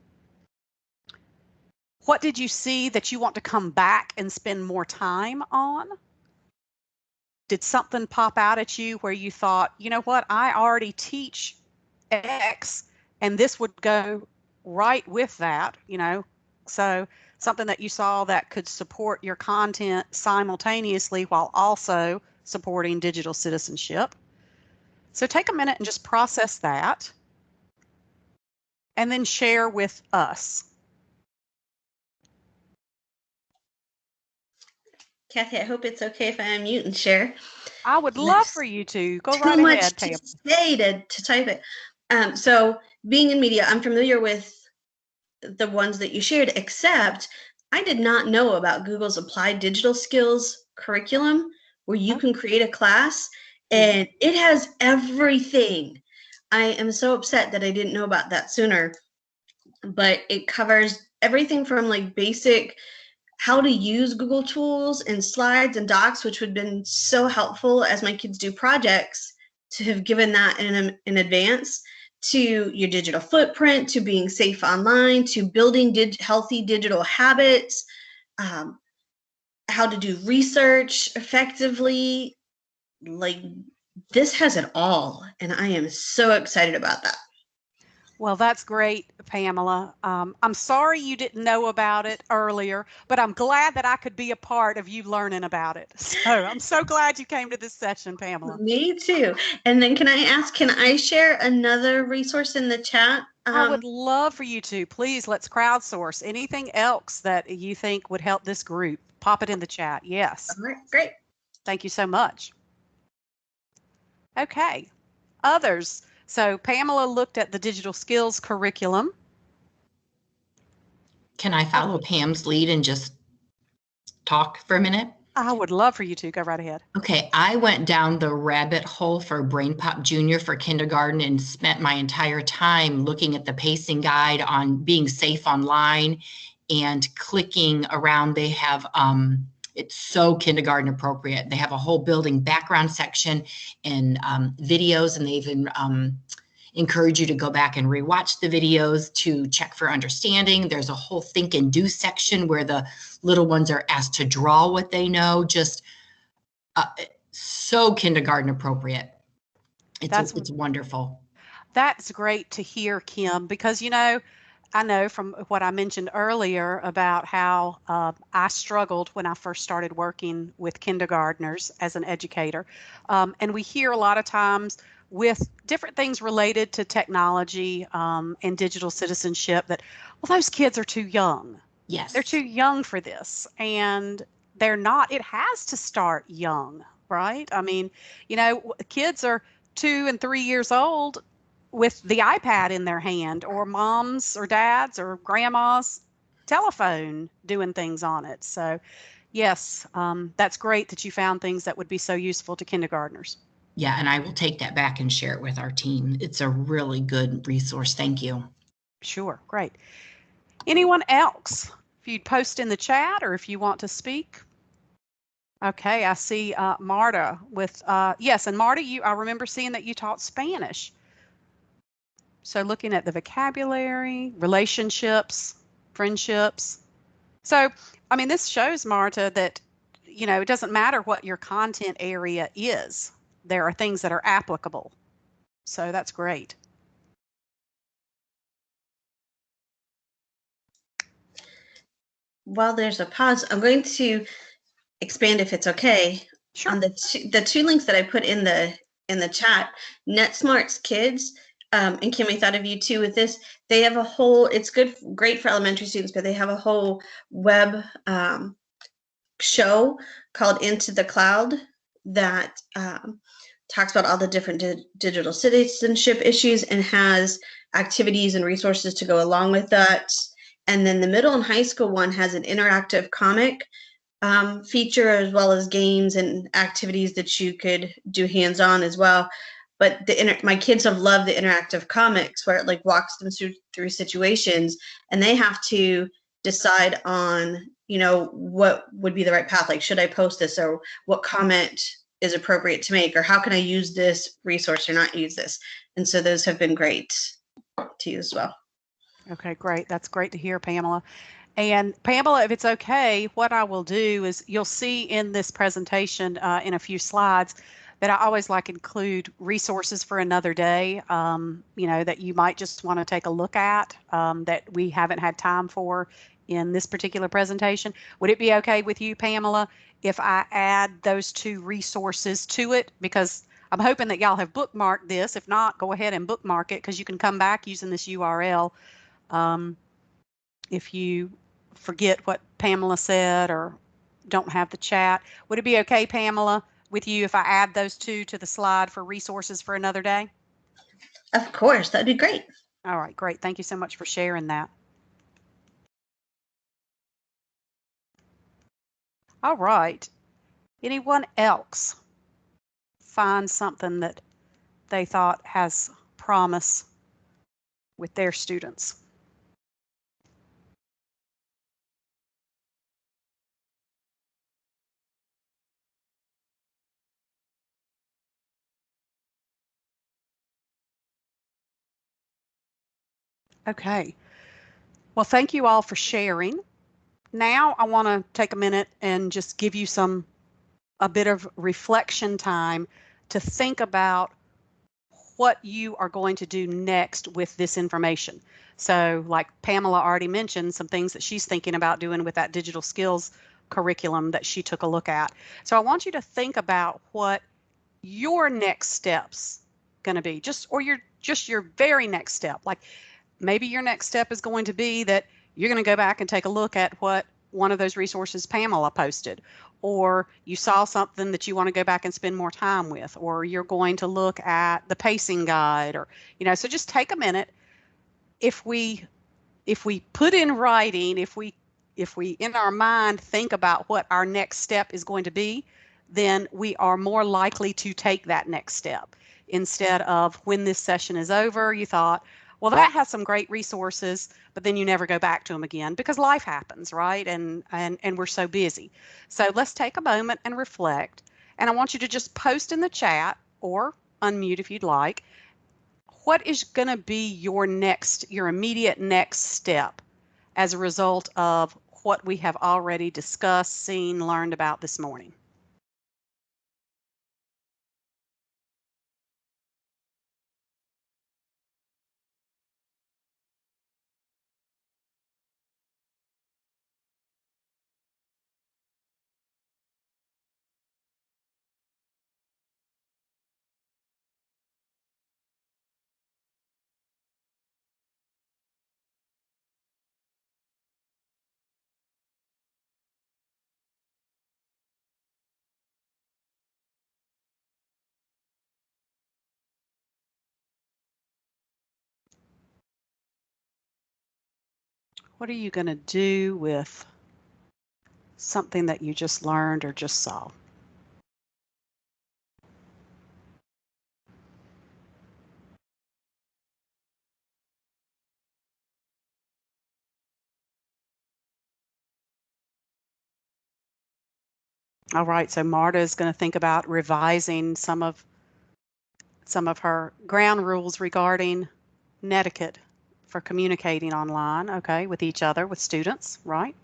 did you see that you want to come back and spend more time on? Did something pop out at you where you thought, you know what, I already teach X and this would go right with that, you know? So something that you saw that could support your content simultaneously while also supporting digital citizenship. So take a minute and just process that and then share with us. Kathy, I hope it's okay if I unmute and share. I would love for you to. Go right ahead, Pam. Too much to say to type it. So being in media, I'm familiar with the ones that you shared, except I did not know about Google's Applied Digital Skills curriculum, where you can create a class, and it has everything. I am so upset that I didn't know about that sooner, but it covers everything from like basic how to use Google tools and slides and docs, which would have been so helpful as my kids do projects, to have given that in advance, to your digital footprint, to being safe online, to building healthy digital habits, how to do research effectively. Like, this has it all, and I am so excited about that. Well, that's great, Pamela. I'm sorry you didn't know about it earlier, but I'm glad that I could be a part of you learning about it. So I'm so glad you came to this session, Pamela. Me too. And then can I share another resource in the chat? I would love for you to. Please, let's crowdsource. Anything else that you think would help this group, pop it in the chat. Yes. All right, great. Thank you so much. Okay. Others. So Pamela looked at the digital skills curriculum. Can I follow Pam's lead and just talk for a minute? I would love for you to. Go right ahead. Okay, I went down the rabbit hole for Brain Pop Junior for kindergarten and spent my entire time looking at the pacing guide on being safe online and clicking around. They have it's so kindergarten appropriate. They have a whole building background section and videos, and they even encourage you to go back and rewatch the videos to check for understanding. There's a whole think and do section where the little ones are asked to draw what they know. Just so kindergarten appropriate. It's wonderful. That's great to hear, Kim, because, you know, I know from what I mentioned earlier about how I struggled when I first started working with kindergartners as an educator. And we hear a lot of times with different things related to technology and digital citizenship that, well, those kids are too young. Yes. They're too young for this. And they're not. It has to start young, right? I mean, you know, kids are 2 and 3 years old with the iPad in their hand, or moms or dads or grandma's telephone doing things on it. So yes, that's great that you found things that would be so useful to kindergartners. Yeah, and I will take that back and share it with our team. It's a really good resource. Thank you. Sure, great. Anyone else? If you'd post in the chat or if you want to speak. Okay, I see Marta with, yes, and Marta, I remember seeing that you taught Spanish. So looking at the vocabulary, relationships, friendships. So, I mean, this shows, Marta, that, it doesn't matter what your content area is. There are things that are applicable. So that's great. While there's a pause, I'm going to expand, if it's okay, Sure. on the two links that I put in the chat. NetSmart's kids, and Kim, I thought of you too with this. They have a whole, it's great for elementary students, but they have a whole web show called Into the Cloud that talks about all the different digital citizenship issues and has activities and resources to go along with that. And then the middle and high school one has an interactive comic feature, as well as games and activities that you could do hands-on as well. But my kids have loved the interactive comics where it like walks them through situations, and they have to decide on, what would be the right path. Like, should I post this, or what comment is appropriate to make, or how can I use this resource or not use this? And so those have been great to use as well. Okay, great. That's great to hear, Pamela. And Pamela, if it's okay, what I will do is you'll see in this presentation in a few slides that I always like include resources for another day, that you might just want to take a look at that we haven't had time for in this particular presentation. Would it be okay with you, Pamela, if I add those two resources to it? Because I'm hoping that y'all have bookmarked this. If not, go ahead and bookmark it, because you can come back using this URL if you forget what Pamela said or don't have the chat. Would it be okay, Pamela, with you if I add those two to the slide for resources for another day? Of course, that'd be great. All right, great. Thank you so much for sharing that. All right. Anyone else find something that they thought has promise with their students? Okay. Well, thank you all for sharing. Now I want to take a minute and just give you a bit of reflection time to think about what you are going to do next with this information. So like Pamela already mentioned, some things that she's thinking about doing with that digital skills curriculum that she took a look at. So I want you to think about what your next steps going to be, just your very next step. Like maybe your next step is going to be that you're going to go back and take a look at what one of those resources Pamela posted, or you saw something that you want to go back and spend more time with, or you're going to look at the pacing guide, or, so just take a minute. If we put in writing, if we in our mind think about what our next step is going to be, then we are more likely to take that next step, instead of when this session is over, you thought, well, that has some great resources, but then you never go back to them again because life happens, right? And we're so busy. So let's take a moment and reflect. And I want you to just post in the chat or unmute if you'd like. What is going to be your immediate next step as a result of what we have already discussed, seen, learned about this morning? What are you going to do with something that you just learned or just saw? All right, so Marta is going to think about revising some of her ground rules regarding netiquette for communicating online, okay, with each other, with students, right?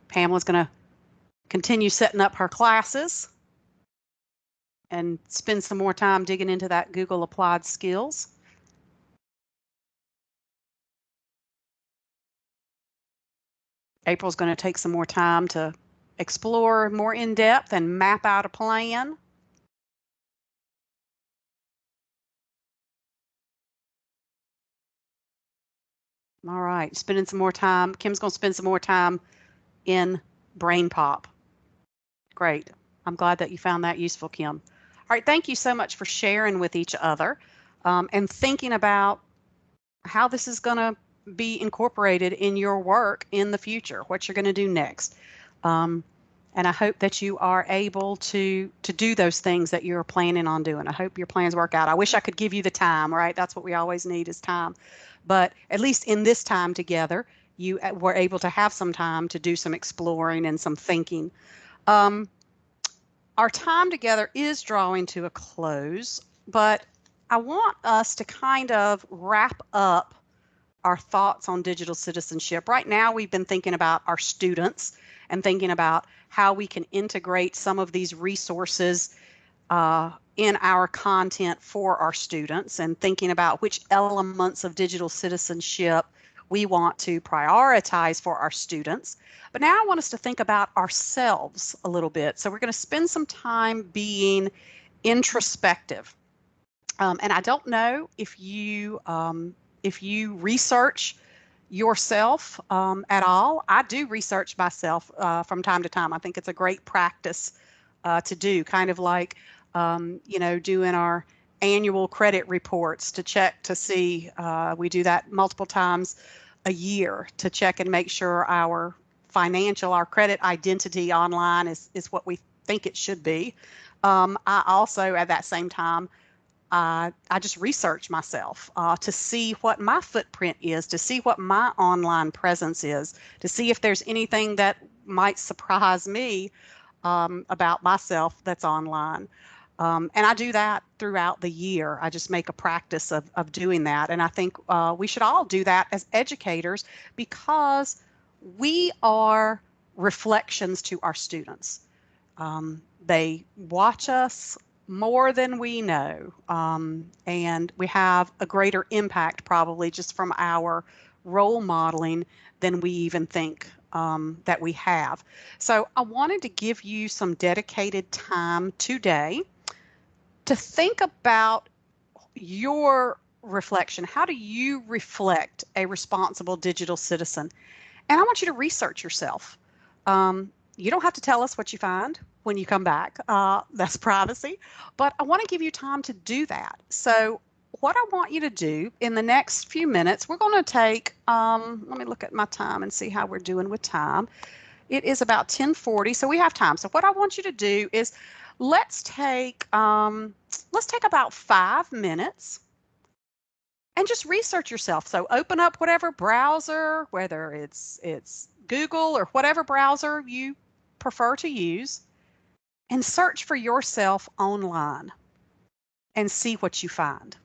Pamela's going to continue setting up her classes and spend some more time digging into that Google Applied Skills. April's going to take some more time to explore more in depth and map out a plan. All right, spending some more time. Kim's going to spend some more time in Brain Pop. Great. I'm glad that you found that useful, Kim. All right, thank you so much for sharing with each other and thinking about how this is going to be incorporated in your work in the future, what you're going to do next. And I hope that you are able to do those things that you're planning on doing. I hope your plans work out. I wish I could give you the time, right? That's what we always need is time. But at least in this time together, you were able to have some time to do some exploring and some thinking. Our time together is drawing to a close, but I want us to kind of wrap up our thoughts on digital citizenship. Right now, we've been thinking about our students and thinking about how we can integrate some of these resources in our content for our students and thinking about which elements of digital citizenship we want to prioritize for our students. But now I want us to think about ourselves a little bit. So we're going to spend some time being introspective. And I don't know if you research yourself at all. I do research myself from time to time. I think it's a great practice to do, kind of like, doing our annual credit reports to check to see. We do that multiple times a year to check and make sure our credit identity online is what we think it should be. I also, at that same time, I just research myself to see what my footprint is, to see what my online presence is, to see if there's anything that might surprise me about myself that's online. And I do that throughout the year. I just make a practice of doing that. And I think we should all do that as educators because we are reflections to our students. They watch us more than we know, and we have a greater impact probably just from our role modeling than we even think that we have. So I wanted to give you some dedicated time today to think about your reflection. How do you reflect a responsible digital citizen? And I want you to research yourself. You don't have to tell us what you find when you come back. That's privacy. But I want to give you time to do that. So what I want you to do in the next few minutes, we're going to take, let me look at my time and see how we're doing with time. It is about 10:40, so we have time. So what I want you to do is let's take about 5 minutes and just research yourself. So open up whatever browser, whether it's Google or whatever browser you prefer to use, and search for yourself online and see what you find.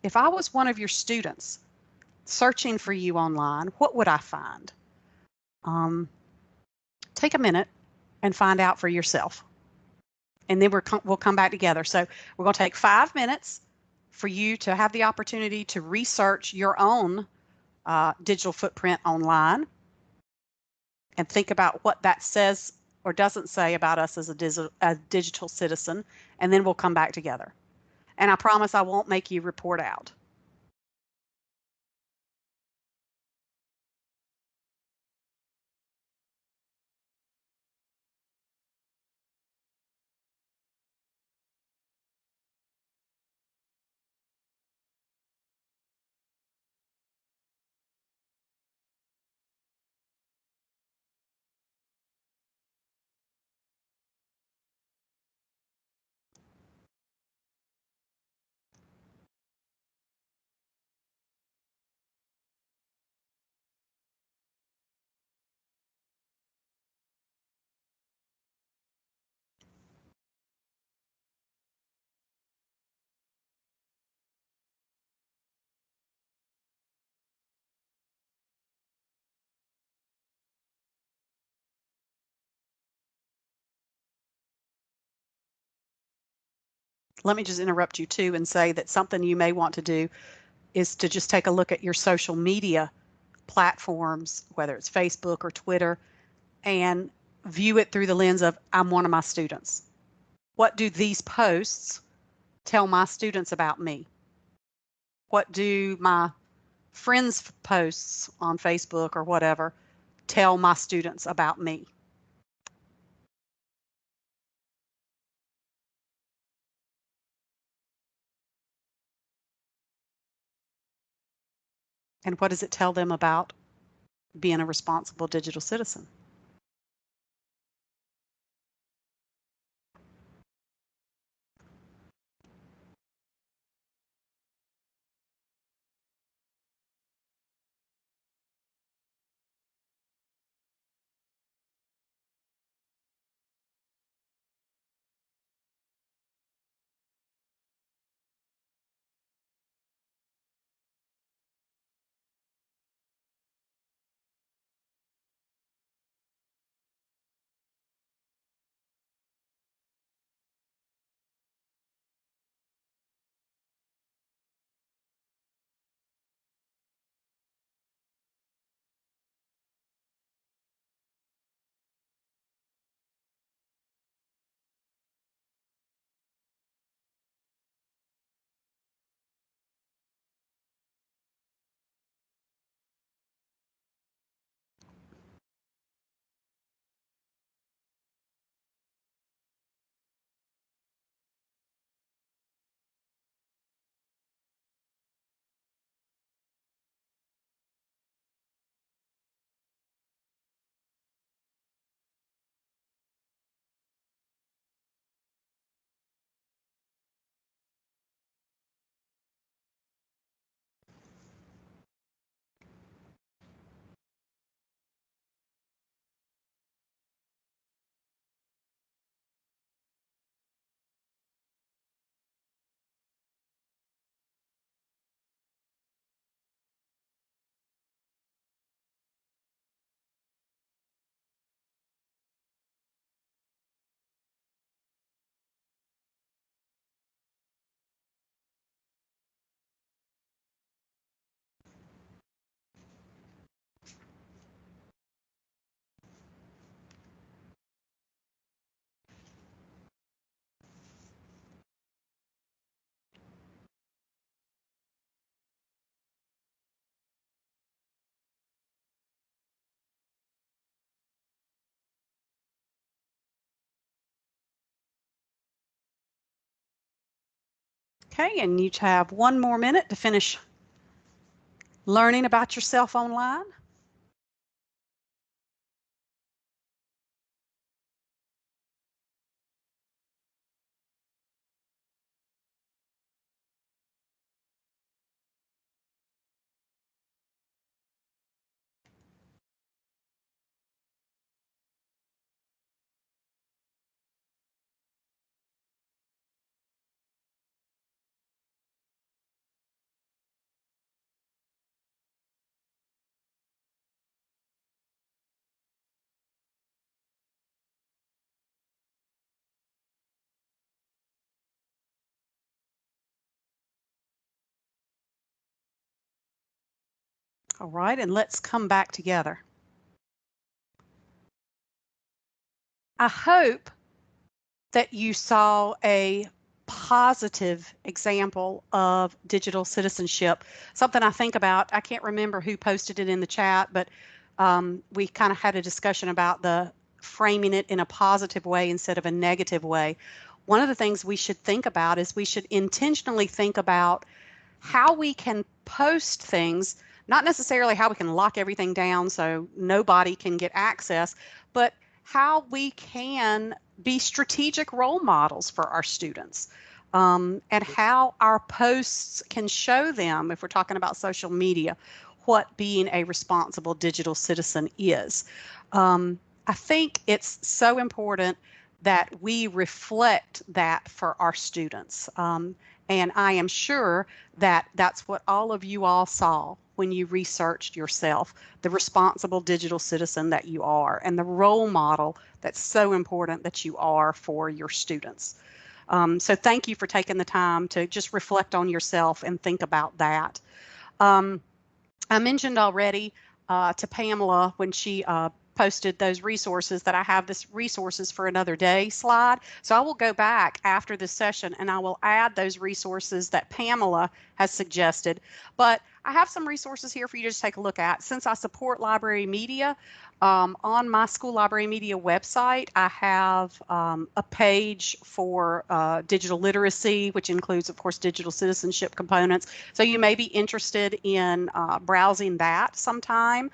If I was one of your students searching for you online, what would I find? Take a minute and find out for yourself. And then we'll come back together. So we're going to take 5 minutes for you to have the opportunity to research your own digital footprint online and think about what that says or doesn't say about us as a digital citizen, and then we'll come back together. And I promise I won't make you report out. let me just interrupt you too and say that something you may want to do is to just take a look at your social media platforms, whether it's Facebook or Twitter, and view it through the lens of, I'm one of my students. What do these posts tell my students about me? What do my friends' posts on Facebook or whatever tell my students about me? And what does it tell them about being a responsible digital citizen? Okay, and you have 1 more minute to finish learning about yourself online. All right, and let's come back together. I hope that you saw a positive example of digital citizenship. Something I think about, I can't remember who posted it in the chat, but we kind of had a discussion about the framing it in a positive way instead of a negative way. One of the things we should think about is we should intentionally think about how we can post things, not necessarily how we can lock everything down so nobody can get access, but how we can be strategic role models for our students, and how our posts can show them, if we're talking about social media, what being a responsible digital citizen is. I think it's so important that we reflect that for our students. And I am sure that that's what all of you all saw when you researched yourself, the responsible digital citizen that you are, and the role model that's so important that you are for your students. So thank you for taking the time to just reflect on yourself and think about that. I mentioned already to Pamela when she posted those resources that I have this resources for another day slide. So I will go back after this session and I will add those resources that Pamela has suggested. But I have some resources here for you to just take a look at. Since I support library media, on my school library media website, I have a page for digital literacy, which includes, of course, digital citizenship components. So you may be interested in browsing that sometime.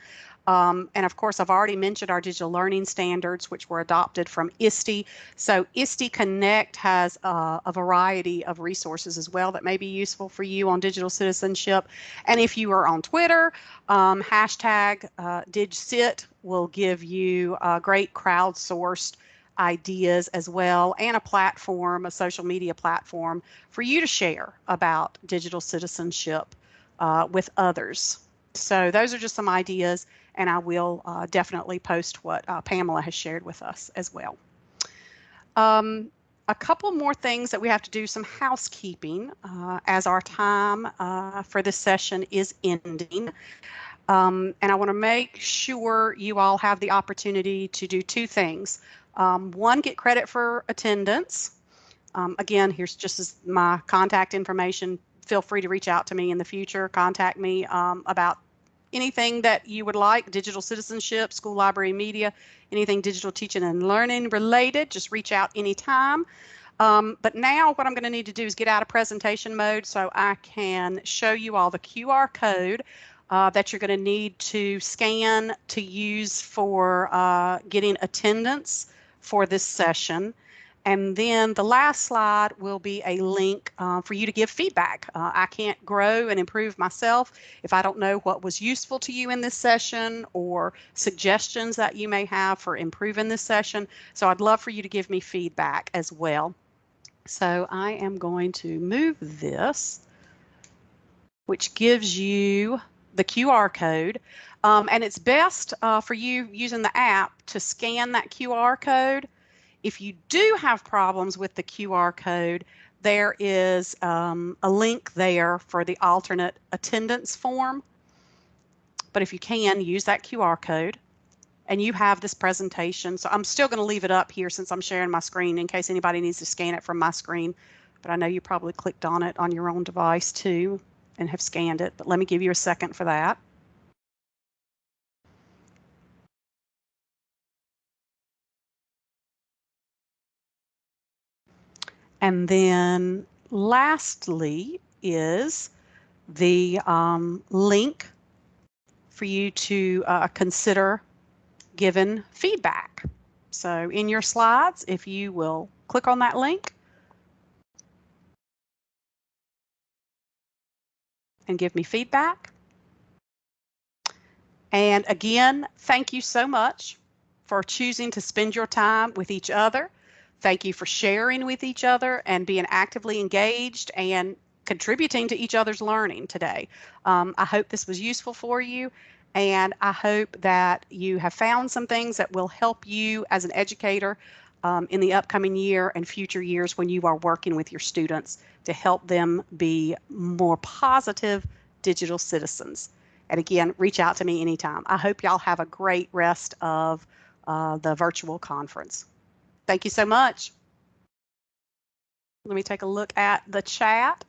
And of course, I've already mentioned our digital learning standards, which were adopted from ISTE. So ISTE Connect has a variety of resources as well that may be useful for you on digital citizenship. And if you are on Twitter, hashtag DigCit will give you great crowdsourced ideas as well, and a platform, a social media platform for you to share about digital citizenship with others. So those are just some ideas, and I will definitely post what Pamela has shared with us as well. A couple more things that we have to do, some housekeeping as our time for this session is ending. And I want to make sure you all have the opportunity to do two things. One, get credit for attendance. Again, here's just my contact information. Feel free to reach out to me in the future. Contact me about anything that you would like, digital citizenship, school library media, anything digital teaching and learning related, just reach out anytime. But now what I'm going to need to do is get out of presentation mode so I can show you all the QR code that you're going to need to scan to use for getting attendance for this session. And then the last slide will be a link for you to give feedback. I can't grow and improve myself if I don't know what was useful to you in this session or suggestions that you may have for improving this session. So I'd love for you to give me feedback as well. So I am going to move this, which gives you the QR code. And it's best for you using the app to scan that QR code. If you do have problems with the QR code, there is a link there for the alternate attendance form. But if you can, use that QR code. And you have this presentation. So I'm still going to leave it up here since I'm sharing my screen in case anybody needs to scan it from my screen. But I know you probably clicked on it on your own device too and have scanned it. But let me give you a second for that. And then lastly is the link for you to consider giving feedback. So in your slides, if you will click on that link and give me feedback. And again, thank you so much for choosing to spend your time with each other. Thank you for sharing with each other and being actively engaged and contributing to each other's learning today. I hope this was useful for you, and I hope that you have found some things that will help you as an educator in the upcoming year and future years when you are working with your students to help them be more positive digital citizens. And again, reach out to me anytime. I hope y'all have a great rest of the virtual conference. Thank you so much. Let me take a look at the chat.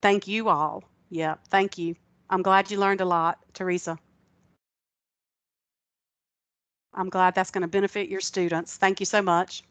Thank you all. Yeah, thank you. I'm glad you learned a lot, Teresa. I'm glad that's going to benefit your students. Thank you so much.